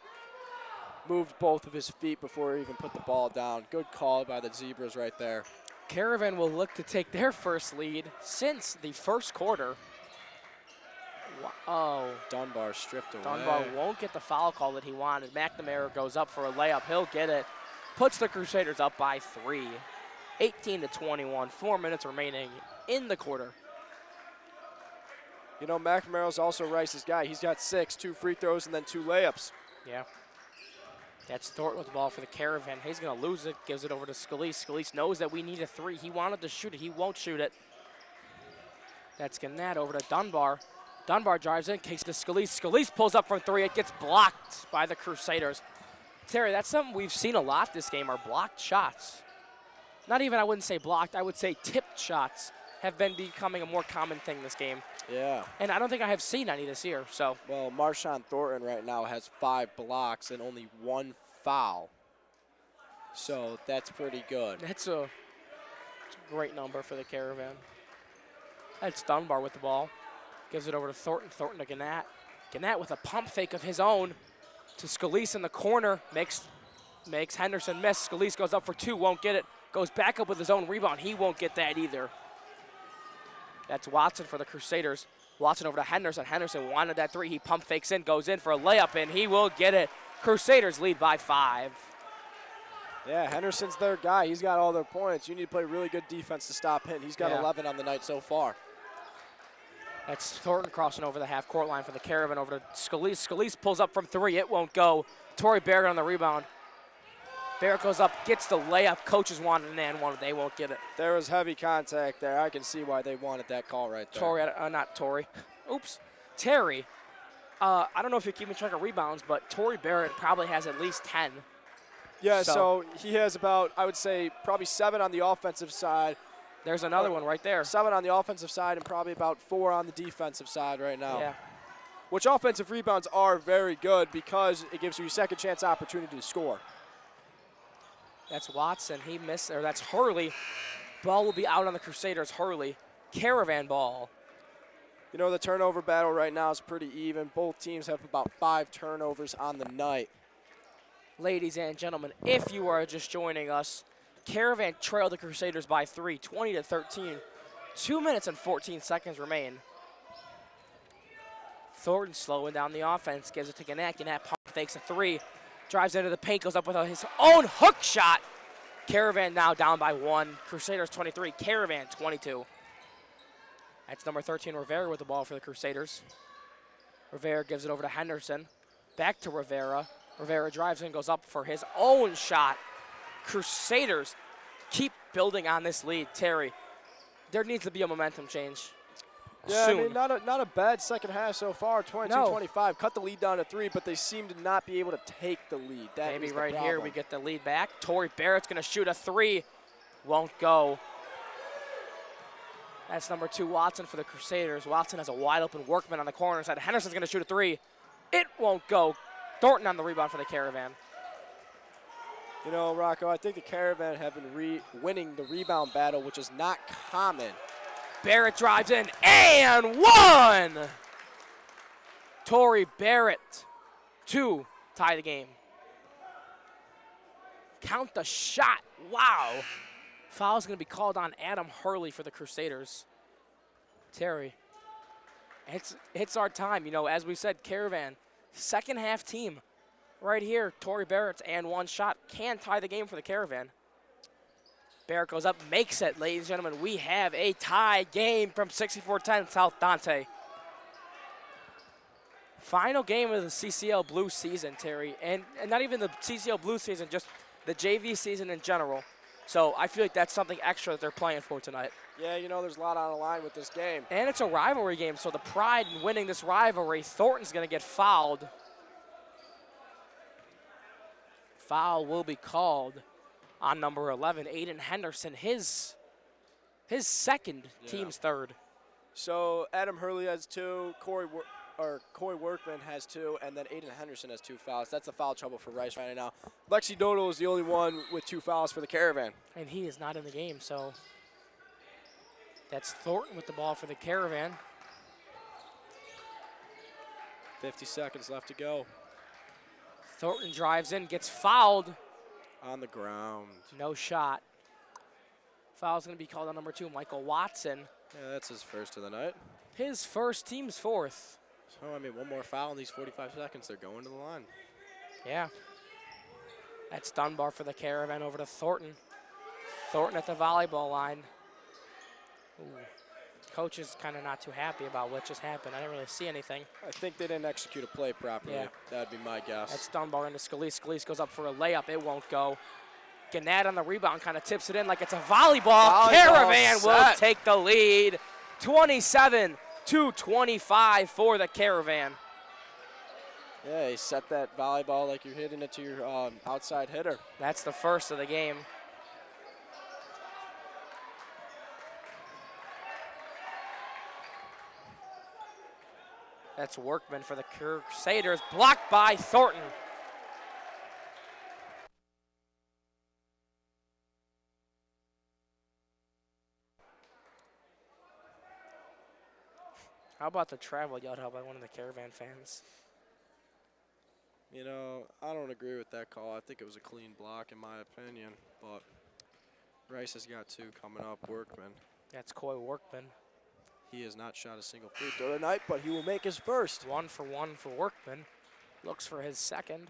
Moved both of his feet before he even put the ball down. Good call by the Zebras right there. Caravan will look to take their first lead since the first quarter. Oh, Dunbar stripped away. Dunbar won't get the foul call that he wanted. McNamara goes up for a layup. He'll get it. Puts the Crusaders up by 3. 18-21. 4 minutes remaining in the quarter. You know, McNamara's also Rice's guy. He's got 6, 2 free throws, and then 2 layups. Yeah. That's Thornton with the ball for the Caravan. He's going to lose it. Gives it over to Scalise. Scalise knows that we need a 3. He wanted to shoot it. He won't shoot it. That's Gannett over to Dunbar. Dunbar drives in, kicks to Scalise. Scalise pulls up from 3. It gets blocked by the Crusaders. Terry, that's something we've seen a lot this game, are blocked shots. Not even, I wouldn't say blocked, I would say tipped shots have been becoming a more common thing this game. Yeah. And I don't think I have seen any this year, so. Well, Marshawn Thornton right now has 5 blocks and only 1 foul. So that's pretty good. That's a great number for the Caravan. That's Dunbar with the ball. Gives it over to Thornton. Thornton to Gannett. Gannett with a pump fake of his own to Scalise in the corner. Makes Henderson miss. Scalise goes up for 2, won't get it. Goes back up with his own rebound. He won't get that either. That's Watson for the Crusaders. Watson over to Henderson. Henderson wanted that 3. He pump fakes in, goes in for a layup, and he will get it. Crusaders lead by 5. Yeah, Henderson's their guy. He's got all their points. You need to play really good defense to stop him. He's got Yeah. 11 on the night so far. That's Thornton crossing over the half-court line for the Caravan over to Scalise. Scalise pulls up from 3. It won't go. Torrey Barrett on the rebound. Barrett goes up, gets the layup. Coaches wanted an and one. They won't get it. There was heavy contact there. I can see why they wanted that call right there. Torrey, not Torrey. Oops. Terry. I don't know if you're keeping track of rebounds, but Torrey Barrett probably has at least 10. Yeah, so he has about, I would say, probably 7 on the offensive side. There's another one right there. 7 on the offensive side and probably about 4 on the defensive side right now. Yeah. Which offensive rebounds are very good because it gives you a second chance opportunity to score. That's Watson. He missed, or that's Hurley. Ball will be out on the Crusaders. Hurley. Caravan ball. You know, the turnover battle right now is pretty even. Both teams have about 5 turnovers on the night. Ladies and gentlemen, if you are just joining us, Caravan trailed the Crusaders by 3, 20-13. 2 minutes and 14 seconds remain. Thornton slowing down the offense, gives it to Gannett. Gannett pump fakes a 3, drives into the paint, goes up with his own hook shot. Caravan now down by 1. Crusaders 23, Caravan 22. That's number 13, Rivera with the ball for the Crusaders. Rivera gives it over to Henderson. Back to Rivera. Rivera drives in, goes up for his own shot. Crusaders keep building on this lead. Terry, there needs to be a momentum change. Yeah, soon. I mean, not a bad second half so far, 22-25. Cut the lead down to 3, but they seem to not be able to take the lead. That Maybe is the right here problem. we get the lead back. Torrey Barrett's going to shoot a 3. Won't go. That's number 2, Watson for the Crusaders. Watson has a wide open Workman on the corner side. Henderson's going to shoot a 3. It won't go. Thornton on the rebound for the Caravan. You know, Rocco, I think the Caravan have been winning the rebound battle, which is not common. Barrett drives in and 1! Torrey Barrett, 2, tie the game. Count the shot. Wow. Foul's going to be called on Adam Hurley for the Crusaders. Terry, it's our time. You know, as we said, Caravan, second half team. Right here, Torrey Barrett's and 1 shot can tie the game for the Caravan. Barrett goes up, makes it, ladies and gentlemen. We have a tie game from 64-10 South Dante. Final game of the CCL Blue season, Terry. And not even the CCL Blue season, just the JV season in general. So I feel like that's something extra that they're playing for tonight. Yeah, you know, there's a lot on the line with this game. And it's a rivalry game, so the pride in winning this rivalry, Thornton's going to get fouled. Foul will be called on number 11, Aiden Henderson, his second, team's third. So Adam Hurley has 2, Corey Workman has 2, and then Aiden Henderson has 2 fouls. That's the foul trouble for Rice right now. Lexi Dodal is the only one with 2 fouls for the Caravan. And he is not in the game, so that's Thornton with the ball for the Caravan. 50 seconds left to go. Thornton drives in, gets fouled. On the ground. No shot. Foul's going to be called on number 2, Michael Watson. Yeah, that's his first of the night. His first, team's 4th. So, I mean, one more foul in these 45 seconds. They're going to the line. Yeah. That's Dunbar for the Caravan over to Thornton. Thornton at the volleyball line. Ooh. Coach is kind of not too happy about what just happened. I didn't really see anything. I think they didn't execute a play properly. Yeah. That would be my guess. That's Dunbar into Scalise. Scalise goes up for a layup. It won't go. Gannett on the rebound kind of tips it in like it's a volleyball. Caravan will take the lead. 27-25 for the Caravan. Yeah, he set that volleyball like you're hitting it to your outside hitter. That's the first of the game. That's Workman for the Crusaders, blocked by Thornton. How about the travel yelled out by one of the Caravan fans? You know, I don't agree with that call. I think it was a clean block in my opinion, but Rice has got 2 coming up. Workman. That's Coy Workman. He has not shot a single free throw tonight, but he will make his first. 1 for 1 for Workman. Looks for his second.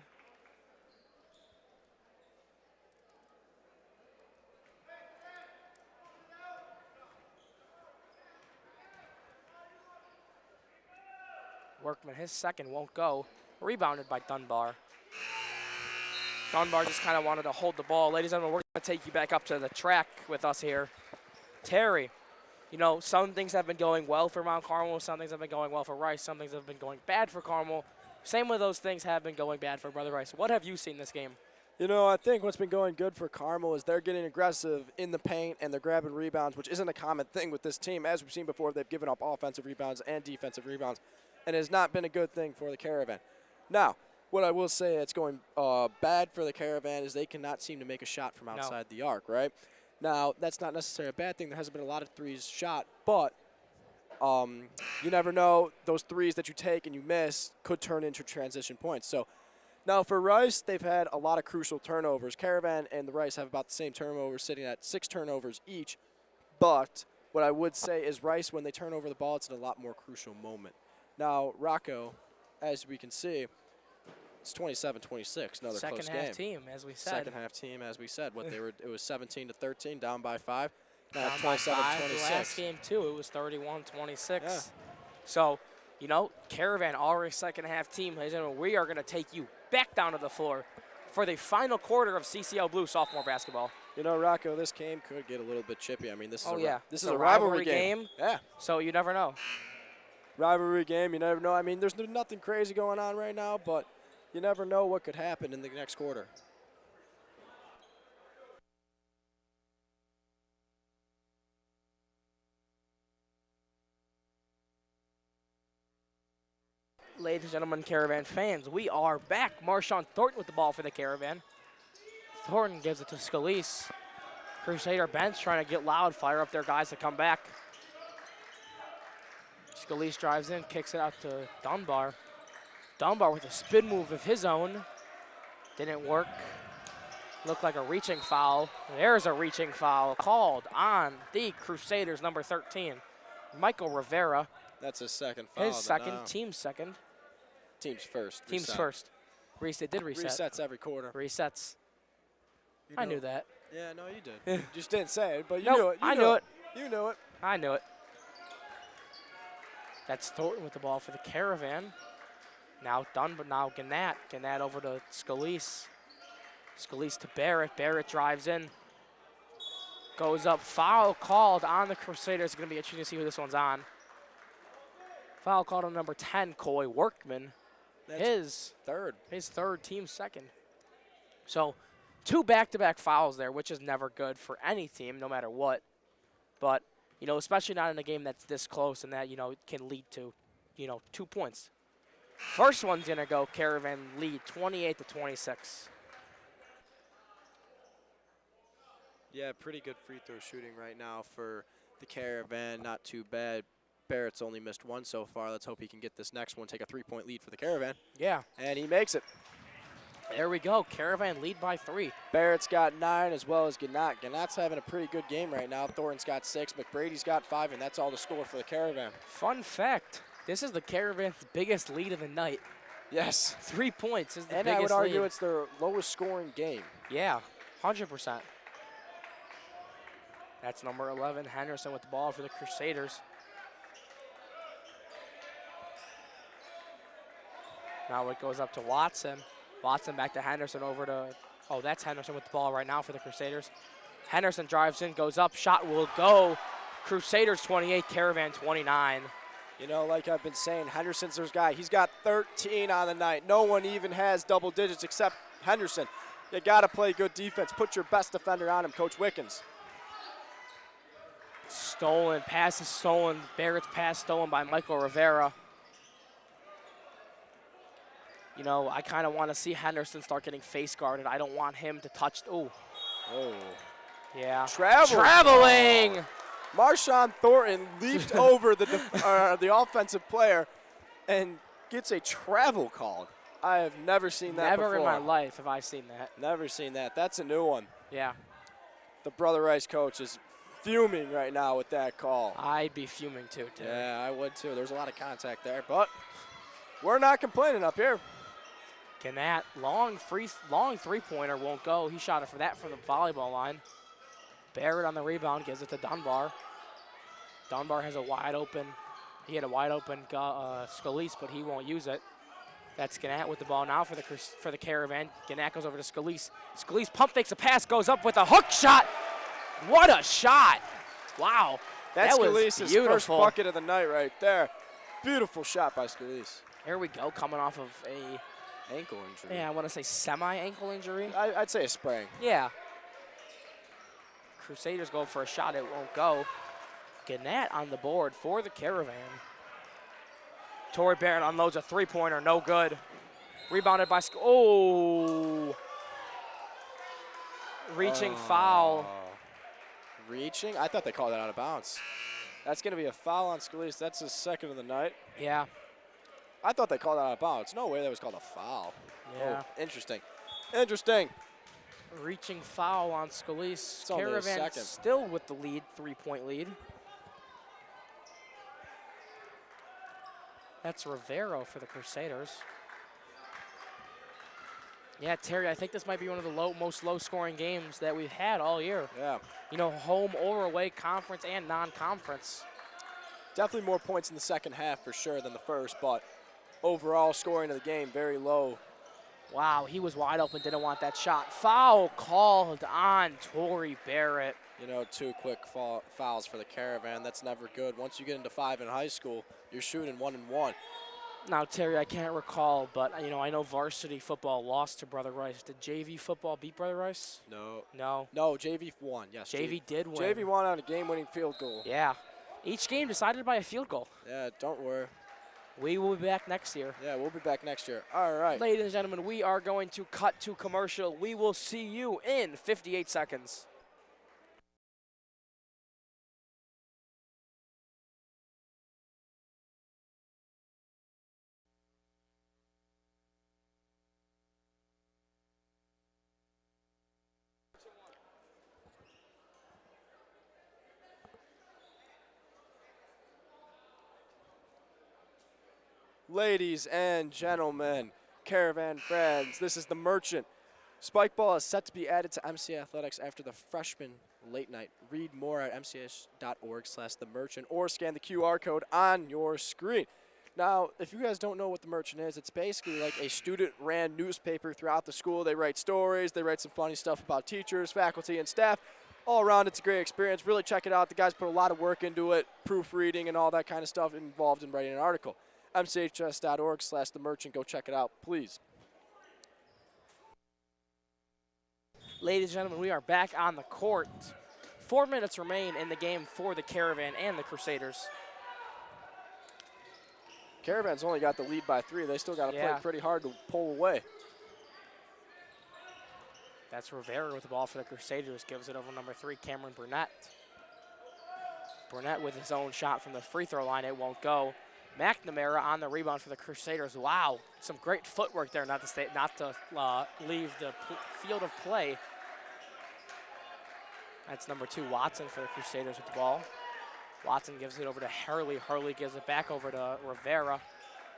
Workman, his second won't go. Rebounded by Dunbar. Dunbar just kind of wanted to hold the ball. Ladies and gentlemen, we're going to take you back up to the track with us here. Terry, you know, some things have been going well for Mount Carmel. Some things have been going well for Rice. Some things have been going bad for Carmel. Same with those things have been going bad for Brother Rice. What have you seen this game? You know, I think what's been going good for Carmel is they're getting aggressive in the paint and they're grabbing rebounds, which isn't a common thing with this team. As we've seen before, they've given up offensive rebounds and defensive rebounds, and it has not been a good thing for the Caravan. Now, what I will say it's going bad for the Caravan is they cannot seem to make a shot from outside the arc, right? Now, that's not necessarily a bad thing. There hasn't been a lot of threes shot, but you never know. Those threes that you take and you miss could turn into transition points. So now for Rice, they've had a lot of crucial turnovers. Caravan and the Rice have about the same turnovers, sitting at 6 turnovers each. But what I would say is Rice, when they turn over the ball, it's in a lot more crucial moment. Now, Rocco, as we can see, it's 27-26, another second close half game. team, as we said. Second half team, as we said. What they were, it was 17-13, down by 5. Now Down by 27-26. last game, too, it was 31-26. Yeah. So, you know, Caravan, already second half team. Ladies and gentlemen, we are going to take you back down to the floor for the final quarter of CCL Blue sophomore basketball. You know, Rocco, this game could get a little bit chippy. I mean, this is this is It's a rivalry game. Yeah. So you never know. Rivalry game, you never know. I mean, there's nothing crazy going on right now, but you never know what could happen in the next quarter. Ladies and gentlemen, Caravan fans, we are back. Marshawn Thornton with the ball for the Caravan. Thornton gives it to Scalise. Crusader bench trying to get loud, fire up their guys to come back. Scalise drives in, kicks it out to Dunbar. Dunbar with a spin move of his own. Didn't work. Looked like a reaching foul. There's a reaching foul called on the Crusaders, number 13, Michael Rivera. That's his second foul. His second, team's second. Team's first. Team's reset. first. It did reset. Resets every quarter. Resets. You I know. knew that. Yeah, no, you did. You just didn't say it, but you Nope, knew it. I knew it. You knew it. I knew it. That's Thornton with the ball for the Caravan. Now Gannett. Gannett over to Scalise. Scalise to Barrett. Barrett drives in. Goes up. Foul called on the Crusaders. It's going to be interesting to see who this one's on. Foul called on number 10, Coy Workman. That's His third, team second. So 2 back-to-back fouls there, which is never good for any team, no matter what. But You know, especially not in a game that's this close and that, you know, can lead to, you know, 2 points. First one's going to go Caravan lead 28-26. Yeah, pretty good free throw shooting right now for the Caravan. Not too bad. Barrett's only missed one so far. Let's hope he can get this next one, take a 3-point lead for the Caravan. Yeah. And he makes it. There we go. Caravan lead by 3. Barrett's got 9 as well as Gannat. Gannat's having a pretty good game right now. Thornton's got 6. McBrady's got 5, and that's all the score for the Caravan. Fun fact, this is the Caravan's biggest lead of the night. Yes. 3 points is the And biggest I would argue lead. it's their lowest scoring game. Yeah, 100%. That's number 11, Henderson with the ball for the Crusaders. Now it goes up to Watson. Watson back to Henderson over to, oh, that's Henderson with the ball right now for the Crusaders. Henderson drives in, goes up, shot will go. Crusaders 28, Caravan 29. You know, like I've been saying, Henderson's their guy. He's got 13 on the night. No one even has double digits except Henderson. You got to play good defense. Put your best defender on him, Coach Wickens. Stolen, pass is stolen. Barrett's pass stolen by Michael Rivera. You know, I kind of want to see Henderson start getting face guarded. I don't want him to touch. Oh. Oh. Yeah. Traveling. Marshawn Thornton leaped over the offensive player and gets a travel call. I have never seen that before. Never in my life have I seen that. Never seen that. That's a new one. Yeah. The Brother Rice coach is fuming right now with that call. I'd be fuming too, Terry. Yeah, I would too. There's a lot of contact there, but we're not complaining up here. Can that long three-pointer won't go. He shot it for that from the volleyball line. Barrett on the rebound gives it to Dunbar. Dunbar has a wide open. He had a wide open Scalise, but he won't use it. That's Gannat with the ball now for the Caravan. Gannat goes over to Scalise. Scalise pump fakes a pass, goes up with a hook shot. What a shot! Wow, That's was Scalise's first beautiful. bucket of the night right there. Beautiful shot by Scalise. Here we go, coming off of a, Ankle injury. I want to say semi-ankle injury. I'd say a sprain. Yeah. Crusaders go for a shot, it won't go. Gannat on the board for the Caravan. Torrey Barrett unloads a three-pointer, no good. Rebounded by, reaching foul. Reaching? I thought they called that out of bounds. That's going to be a foul on Scalise. That's his second of the night. Yeah. I thought they called that out of bounds. No way that was called a foul. Yeah. Oh, interesting. Interesting. Reaching foul on Scalise. only a Caravan second. still with the lead, 3-point lead. That's Rivero for the Crusaders. Yeah, Terry, I think this might be one of the most low-scoring games that we've had all year. Yeah. You know, home or away, conference and non-conference. Definitely more points in the second half for sure than the first, but overall scoring of the game very low. Wow, he was wide open, didn't want that shot. Foul called on Torrey Barrett. You know, 2 quick fouls for the Caravan. That's never good. Once you get into 5 in high school, you're shooting 1 and 1. Now, Terry, I can't recall, but, you know, I know varsity football lost to Brother Rice. Did JV football beat Brother Rice? No. No. No, JV won, yes. JV did win. JV won on a game-winning field goal. Yeah. Each game decided by a field goal. Yeah, don't worry. We will be back next year. Yeah, we'll be back next year. All right. Ladies and gentlemen, we are going to cut to commercial. We will see you in 58 seconds. Ladies and gentlemen, Caravan friends, this is the Merchant. Spike ball is set to be added to MCA Athletics after the freshman late night. Read more at mcs.org/themerchant or scan the QR code on your screen. Now, if you guys don't know what the Merchant is, it's basically like a student-ran newspaper throughout the school. They write stories, they write some funny stuff about teachers, faculty, and staff. All around, it's a great experience. Really check it out. The guys put a lot of work into it, proofreading and all that kind of stuff involved in writing an article. mchs.org/themerchant. Go check it out, please. Ladies and gentlemen, we are back on the court 4 minutes remain in the game for the Caravan and the Crusaders. Caravan's only got the lead by 3. They still got to play pretty hard to pull away. That's Rivera with the ball for the Crusaders. Gives it over number 3, Cameron Burnett. Burnett with his own shot from the free throw line. It won't go. McNamara on the rebound for the Crusaders. Wow, some great footwork there not to leave the field of play. That's number 2, Watson for the Crusaders with the ball. Watson gives it over to Hurley. Hurley gives it back over to Rivera.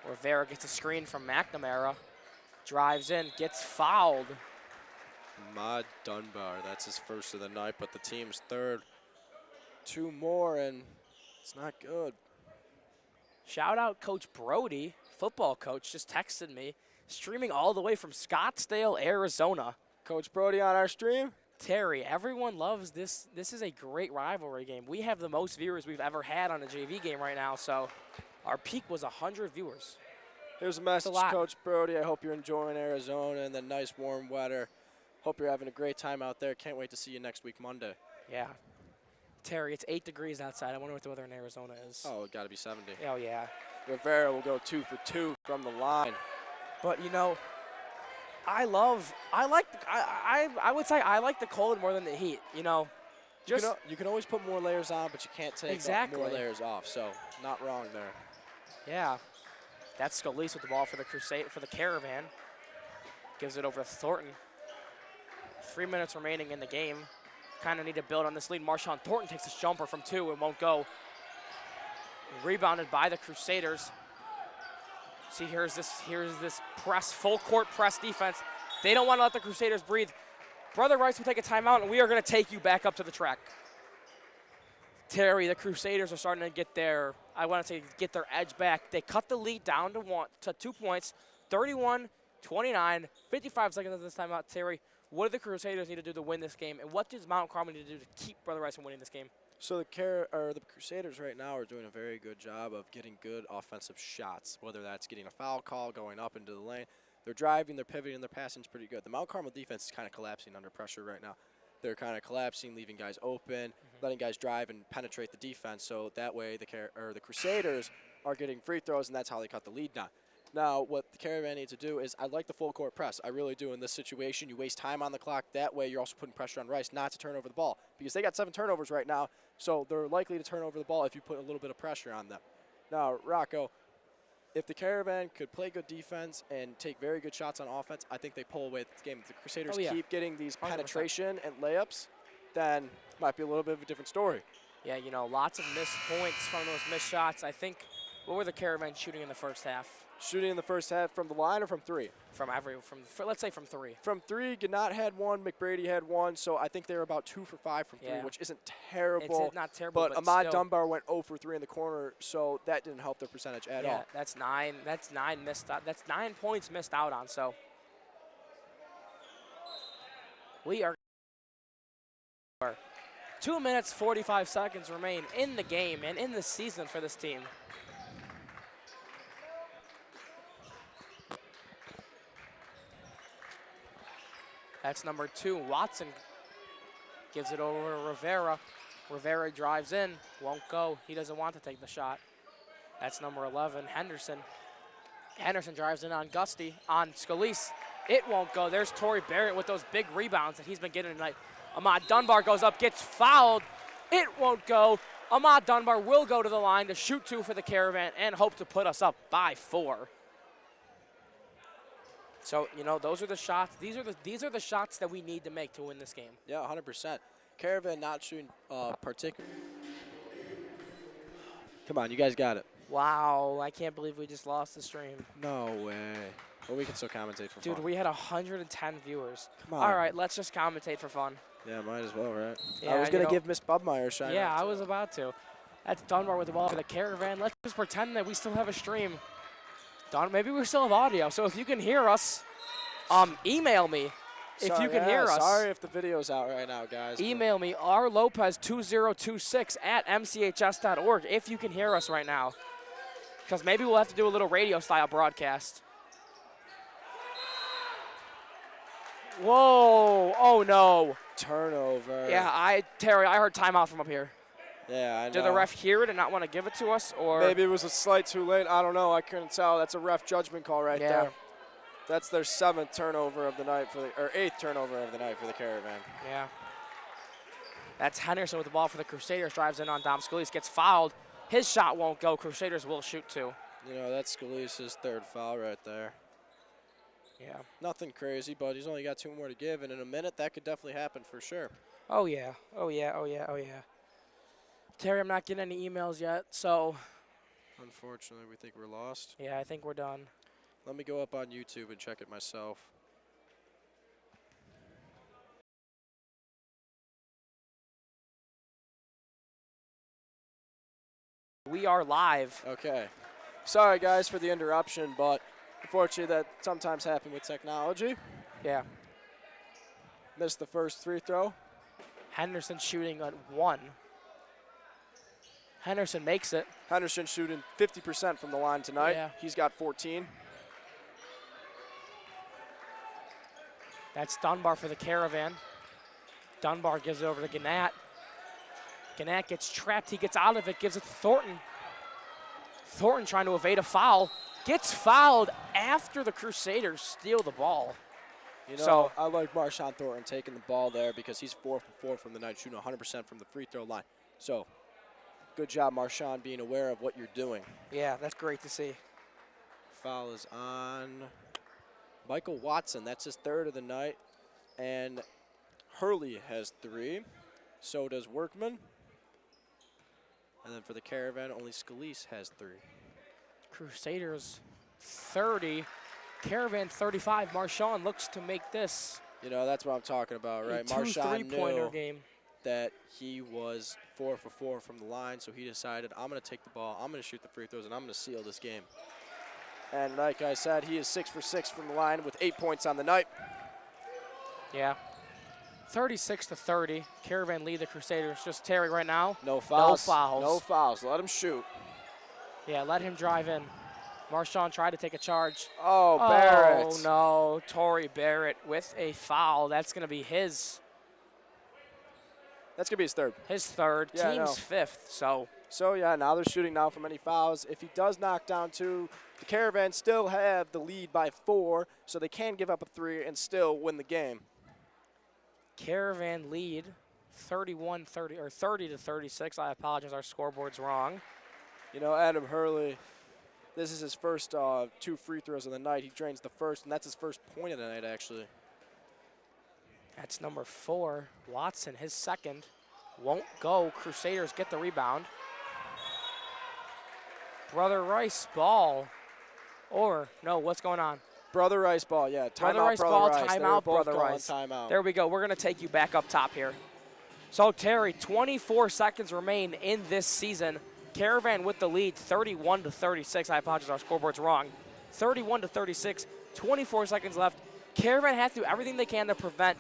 Rivera gets a screen from McNamara. Drives in, gets fouled. Ahmad Dunbar, that's his first of the night, but the team's third. 2 more, and it's not good. Shout out Coach Brody, football coach, just texted me, streaming all the way from Scottsdale, Arizona. Coach Brody on our stream? Terry, everyone loves this. This is a great rivalry game. We have the most viewers we've ever had on a JV game right now, so our peak was 100 viewers. Here's a message, Coach Brody. I hope you're enjoying Arizona and the nice warm weather. Hope you're having a great time out there. Can't wait to see you next week, Monday. Yeah. Terry, it's 8 degrees outside. I wonder what the weather in Arizona is. Oh, it got to be 70. Oh, yeah. Rivera will go 2 for 2 from the line. But, you know, I would say I like the cold more than the heat, you know. You can always put more layers on, but you can't take more layers off, so not wrong there. Yeah. That's Scalise with the ball for the Caravan. Gives it over to Thornton. 3 minutes remaining in the game. Kind of need to build on this lead. Marshawn Thornton takes a jumper from 2 and won't go. Rebounded by the Crusaders. See, here's this press, full court press defense. They don't want to let the Crusaders breathe. Brother Rice will take a timeout, and we are going to take you back up to the track. Terry, the Crusaders are starting to get their edge back. They cut the lead down to 2 points, 31-29, 55 seconds of this timeout. Terry, what do the Crusaders need to do to win this game, and what does Mount Carmel need to do to keep Brother Rice from winning this game? So the Crusaders right now are doing a very good job of getting good offensive shots, whether that's getting a foul call, going up into the lane. They're driving, they're pivoting, their passing's pretty good. The Mount Carmel defense is kind of collapsing under pressure right now. They're kind of collapsing, leaving guys open, letting guys drive and penetrate the defense, so that way the Crusaders are getting free throws, and that's how they cut the lead down. Now, what the Caravan needs to do is, I like the full court press. I really do in this situation. You waste time on the clock. That way, you're also putting pressure on Rice not to turn over the ball, because they got 7 turnovers right now, so they're likely to turn over the ball if you put a little bit of pressure on them. Now, Rocco, if the Caravan could play good defense and take very good shots on offense, I think they pull away this game. If the Crusaders keep getting these 100%. penetration and layups, then it might be a little bit of a different story. Yeah, you know, lots of missed points from those missed shots. I think, what were the Caravan shooting in the first half? Shooting in the first half from the line or from 3? Let's say from 3. From 3, Gannott had 1, McBrady had 1, so I think they were about 2 for 5 from 3, which isn't terrible. It's not terrible, but Ahmad Dunbar went 0 for 3 in the corner, so that didn't help their percentage at all. Yeah, that's 9 missed out. That's 9 points missed out on. So we are 2 minutes 45 seconds remain in the game and in the season for this team. That's number 2, Watson. Gives it over to Rivera. Rivera drives in, won't go. He doesn't want to take the shot. That's number 11, Henderson. Henderson drives in on Gusty, on Scalise. It won't go. There's Torrey Barrett with those big rebounds that he's been getting tonight. Ahmad Dunbar goes up, gets fouled. It won't go. Ahmad Dunbar will go to the line to shoot 2 for the Caravan and hope to put us up by 4. So, you know, those are the shots. These are the shots that we need to make to win this game. Yeah, 100%. Caravan not shooting particularly. Come on, you guys got it. Wow, I can't believe we just lost the stream. No way. Well, we can still commentate for fun. Dude, we had 110 viewers. Come on. All right, let's just commentate for fun. Yeah, might as well, right? Yeah, I was going to give Miss Bubmeyer a shot. Yeah, I was about to. That's Dunbar with the ball for the Caravan. Let's just pretend that we still have a stream. Maybe we still have audio. So if you can hear us, email me. If you can hear us. Sorry if the video's out right now, guys. Email me, rlopez2026@mchs.org if you can hear us right now. Because maybe we'll have to do a little radio-style broadcast. Whoa, oh no. turnover. Yeah, Terry, I heard timeout from up here. Yeah, I know. Did the ref hear it and not want to give it to us, or maybe it was a slight too late? I don't know. I couldn't tell. That's a ref judgment call right there. That's their 7th turnover of the night or 8th turnover of the night for the Caravan. Yeah. That's Henderson with the ball for the Crusaders. Drives in on Dom Scalise, gets fouled. His shot won't go. Crusaders will shoot 2. You know, that's Scalise's 3rd foul right there. Yeah. Nothing crazy, but he's only got 2 more to give, and in a minute that could definitely happen for sure. Oh yeah. Oh yeah. Oh yeah. Oh yeah. Terry, I'm not getting any emails yet, so. Unfortunately, we think we're lost. Yeah, I think we're done. Let me go up on YouTube and check it myself. We are live. Okay. Sorry, guys, for the interruption, but unfortunately that sometimes happens with technology. Yeah. Missed the first free throw. Henderson shooting at 1. Henderson makes it. Henderson shooting 50% from the line tonight. Yeah. He's got 14. That's Dunbar for the Caravan. Dunbar gives it over to Gannett. Gannett gets trapped. He gets out of it, gives it to Thornton. Thornton trying to evade a foul. Gets fouled after the Crusaders steal the ball. You know, I like Marshawn Thornton taking the ball there because he's 4 for 4 from the night, shooting 100% from the free throw line. So, good job, Marshawn, being aware of what you're doing. Yeah, that's great to see. Foul is on Michael Watson. That's his 3rd of the night. And Hurley has 3. So does Workman. And then for the Caravan, only Scalise has 3. Crusaders 30. Caravan 35. Marshawn looks to make this. You know, that's what I'm talking about, right? A 2 Marshawn three-pointer knew game. that he was 4 for 4 from the line, so he decided, I'm going to take the ball, I'm going to shoot the free throws, and I'm going to seal this game. And like I said, he is 6 for 6 from the line with 8 points on the night. Yeah. 36-30. Caravan lead the Crusaders. Just Terry right now. No fouls. No fouls. No fouls. Let him shoot. Yeah, let him drive in. Marshawn tried to take a charge. Oh, Barrett. Oh, no. Torrey Barrett with a foul. That's going to be his. That's going to be his 3rd. His 3rd. Yeah, Team's 5th. So, yeah, now they're shooting now from any fouls. If he does knock down 2, the Caravan still have the lead by 4, so they can give up a 3 and still win the game. Caravan lead 31-30 or 30-36. I apologize, our scoreboard's wrong. You know, Adam Hurley, this is his first 2 free throws of the night. He drains the first, and that's his first point of the night, actually. That's number 4. Watson, his 2nd. Won't go. Crusaders get the rebound. Brother Rice ball. Or, no, what's going on? Brother Rice ball, yeah. Brother Rice ball, timeout, Brother Rice. Timeout. There we go. We're going to take you back up top here. So, Terry, 24 seconds remain in this season. Caravan with the lead, 31-36. I apologize, our scoreboard's wrong. 31-36, 24 seconds left. Caravan has to do everything they can to prevent,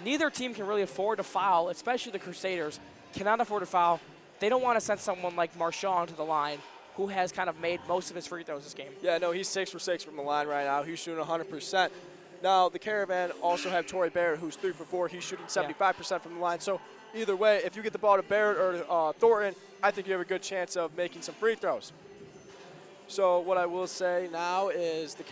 neither team can really afford to foul, especially the Crusaders. Cannot afford to foul. They don't want to send someone like Marshawn to the line, who has kind of made most of his free throws this game. Yeah, no, he's 6 for 6 from the line right now. He's shooting 100%. Now, the Caravan also have Torrey Barrett, who's 3 for 4. He's shooting 75% from the line. So, either way, if you get the ball to Barrett or Thornton, I think you have a good chance of making some free throws. So, what I will say now is the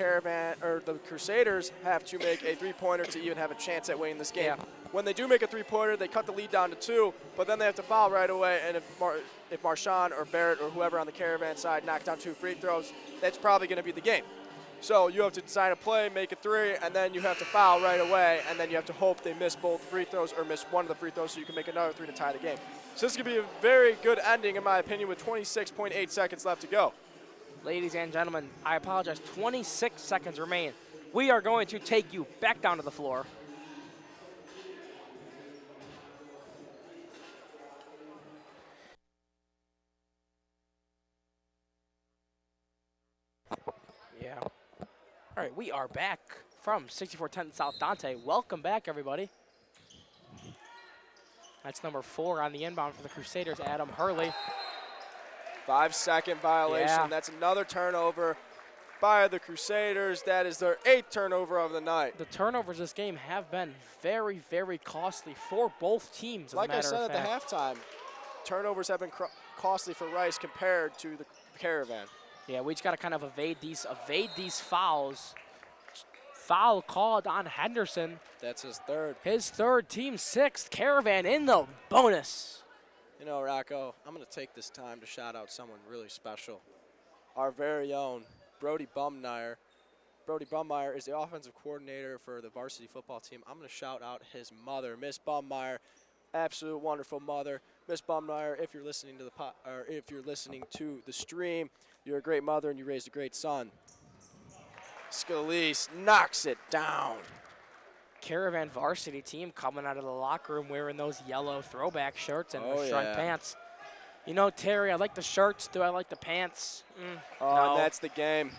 Crusaders have to make a 3-pointer to even have a chance at winning this game. Yeah. When they do make a 3-pointer, they cut the lead down to 2, but then they have to foul right away, and if Marshawn or Barrett or whoever on the Caravan side knocks down 2 free throws, that's probably going to be the game. So you have to design a play, make a 3, and then you have to foul right away, and then you have to hope they miss both free throws or miss one of the free throws so you can make another 3 to tie the game. So this is going to be a very good ending, in my opinion, with 26.8 seconds left to go. Ladies and gentlemen, I apologize. 26 seconds remain. We are going to take you back down to the floor. Yeah. All right, we are back from 6410 South Dante. Welcome back, everybody. That's number 4 on the inbound for the Crusaders, Adam Hurley. 5-second violation. Yeah. That's another turnover. by the Crusaders. That is their 8th turnover of the night. The turnovers this game have been very, very costly for both teams. Like I said at the halftime, turnovers have been costly for Rice compared to the Caravan. Yeah, we just got to kind of evade these fouls. Foul called on Henderson. That's his 3rd. His 3rd, team 6th. Caravan in the bonus. You know, Rocco, I'm going to take this time to shout out someone really special. Our very own Brody Bummeyer. Brody Bummeyer is the offensive coordinator for the varsity football team. I'm going to shout out his mother, Miss Bummeyer. Absolute wonderful mother. Miss Bummeyer, if you're listening to the stream, you're a great mother and you raised a great son. Scalise knocks it down. Caravan varsity team coming out of the locker room wearing those yellow throwback shirts and the shrunk pants. You know, Terry, I like the shirts. Do I like the pants? No. And that's the game.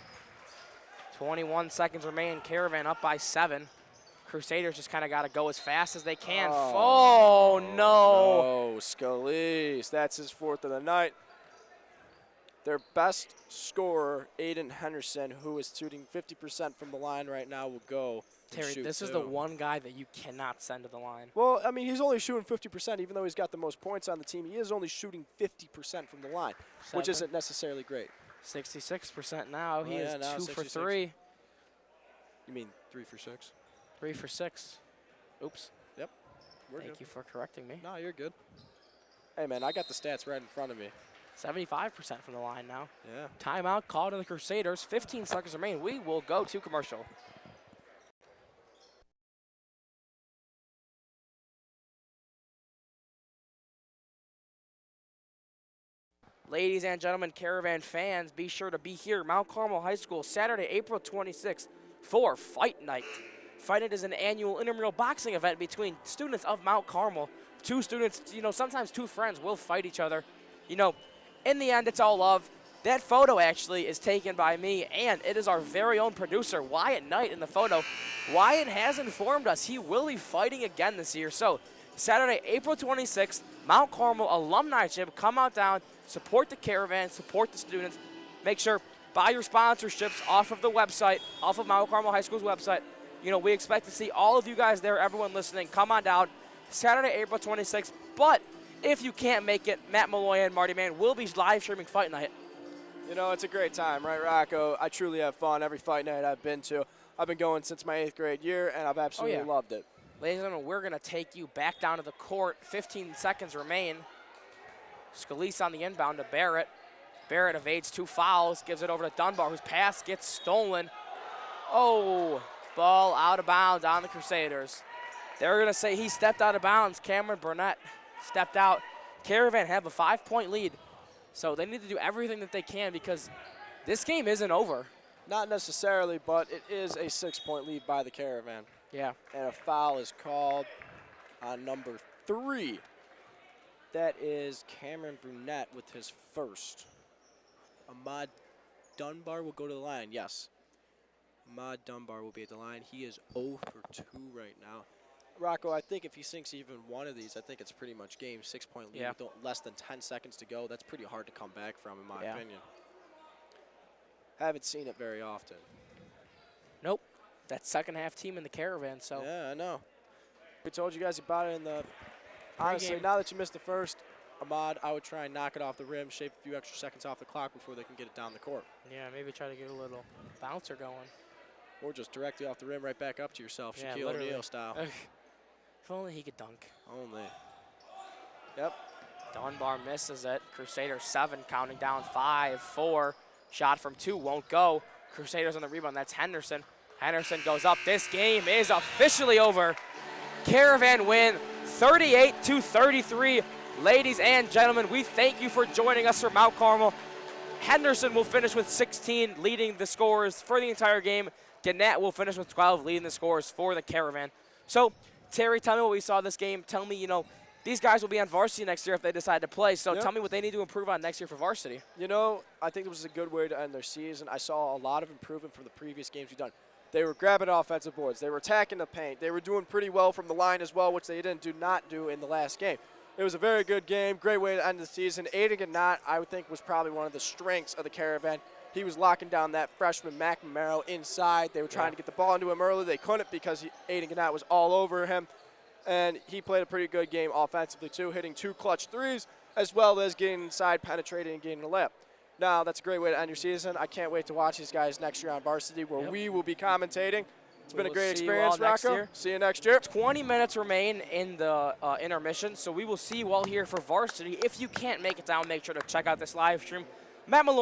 21 seconds remain. Caravan up by 7. Crusaders just kind of got to go as fast as they can. Oh, no. No, Scalise. That's his 4th of the night. Their best scorer, Aiden Henderson, who is shooting 50% from the line right now, will go. Terry, this is the one guy that you cannot send to the line. Well, I mean, he's only shooting 50%. Even though he's got the most points on the team, he is only shooting 50% from the line, which isn't necessarily great. 66% now. He is 2 for 66. 3. You mean 3 for 6? 3 for 6. Oops. Yep. Thank you for correcting me. No, you're good. Hey, man, I got the stats right in front of me. 75% from the line now. Yeah. Timeout called on the Crusaders. 15 seconds remain. We will go to commercial. Ladies and gentlemen, Caravan fans, be sure to be here, Mount Carmel High School, Saturday, April 26th, for Fight Night. Fight Night is an annual intramural boxing event between students of Mount Carmel. 2 students, sometimes 2 friends will fight each other. In the end, it's all love. That photo actually is taken by me, and it is our very own producer, Wyatt Knight, in the photo. Wyatt has informed us he will be fighting again this year. So, Saturday, April 26th, Mount Carmel Alumni Gym. Come out down, support the Caravan, support the students. Make sure, buy your sponsorships off of the website, off of Mount Carmel High School's website. We expect to see all of you guys there, everyone listening. Come on down, Saturday, April 26th. But if you can't make it, Matt Malloy and Marty Mann will be live streaming Fight Night. It's a great time, right, Rocco? I truly have fun every Fight Night I've been to. I've been going since my 8th grade year, and I've absolutely loved it. Ladies and gentlemen, we're going to take you back down to the court. 15 seconds remain. Scalise on the inbound to Barrett. Barrett evades 2 fouls, gives it over to Dunbar, whose pass gets stolen. Oh, ball out of bounds on the Crusaders. They're going to say he stepped out of bounds. Cameron Burnett stepped out. Caravan have a 5-point lead. So they need to do everything that they can because this game isn't over. Not necessarily, but it is a 6-point lead by the Caravan. Yeah. And a foul is called on number 3. That is Cameron Burnett with his first. Ahmad Dunbar will go to the line, yes. Ahmad Dunbar will be at the line. He is 0 for 2 right now. Rocco, I think if he sinks even one of these, I think it's pretty much game. 6-point lead with less than 10 seconds to go. That's pretty hard to come back from, in my opinion. Haven't seen it very often. Nope. That second half team in the Caravan, so. Yeah, I know. We told you guys about it in the. Honestly, now that you missed the first, Ahmad, I would try and knock it off the rim, shave a few extra seconds off the clock before they can get it down the court. Yeah, maybe try to get a little bouncer going. Or just directly off the rim right back up to yourself, yeah, Shaquille O'Neal style. If only he could dunk. Only. Yep. Dunbar misses it. Crusaders 7, counting down 5, 4. Shot from 2 won't go. Crusaders on the rebound. That's Henderson. Henderson goes up. This game is officially over. Caravan win 38-33. Ladies and gentlemen, we thank you for joining us for Mount Carmel. Henderson will finish with 16, leading the scores for the entire game. Gannett will finish with 12, leading the scores for the Caravan. So, Terry, tell me what we saw this game. Tell me, these guys will be on varsity next year if they decide to play. So tell me what they need to improve on next year for varsity. I think it was a good way to end their season. I saw a lot of improvement from the previous games we've done. They were grabbing offensive boards. They were attacking the paint. They were doing pretty well from the line as well, which they did not do in the last game. It was a very good game, great way to end the season. Aiden Gannett, I would think, was probably one of the strengths of the Caravan. He was locking down that freshman McNamara inside. They were trying to get the ball into him early. They couldn't because Aiden Gannett was all over him. And he played a pretty good game offensively too, hitting 2 clutch threes, as well as getting inside, penetrating, and getting a layup. Now, that's a great way to end your season. I can't wait to watch these guys next year on varsity where we will be commentating. It's been a great experience, Rocco. See you next year. 20 minutes remain in the intermission, so we will see you all here for varsity. If you can't make it down, make sure to check out this live stream. Matt Malloy.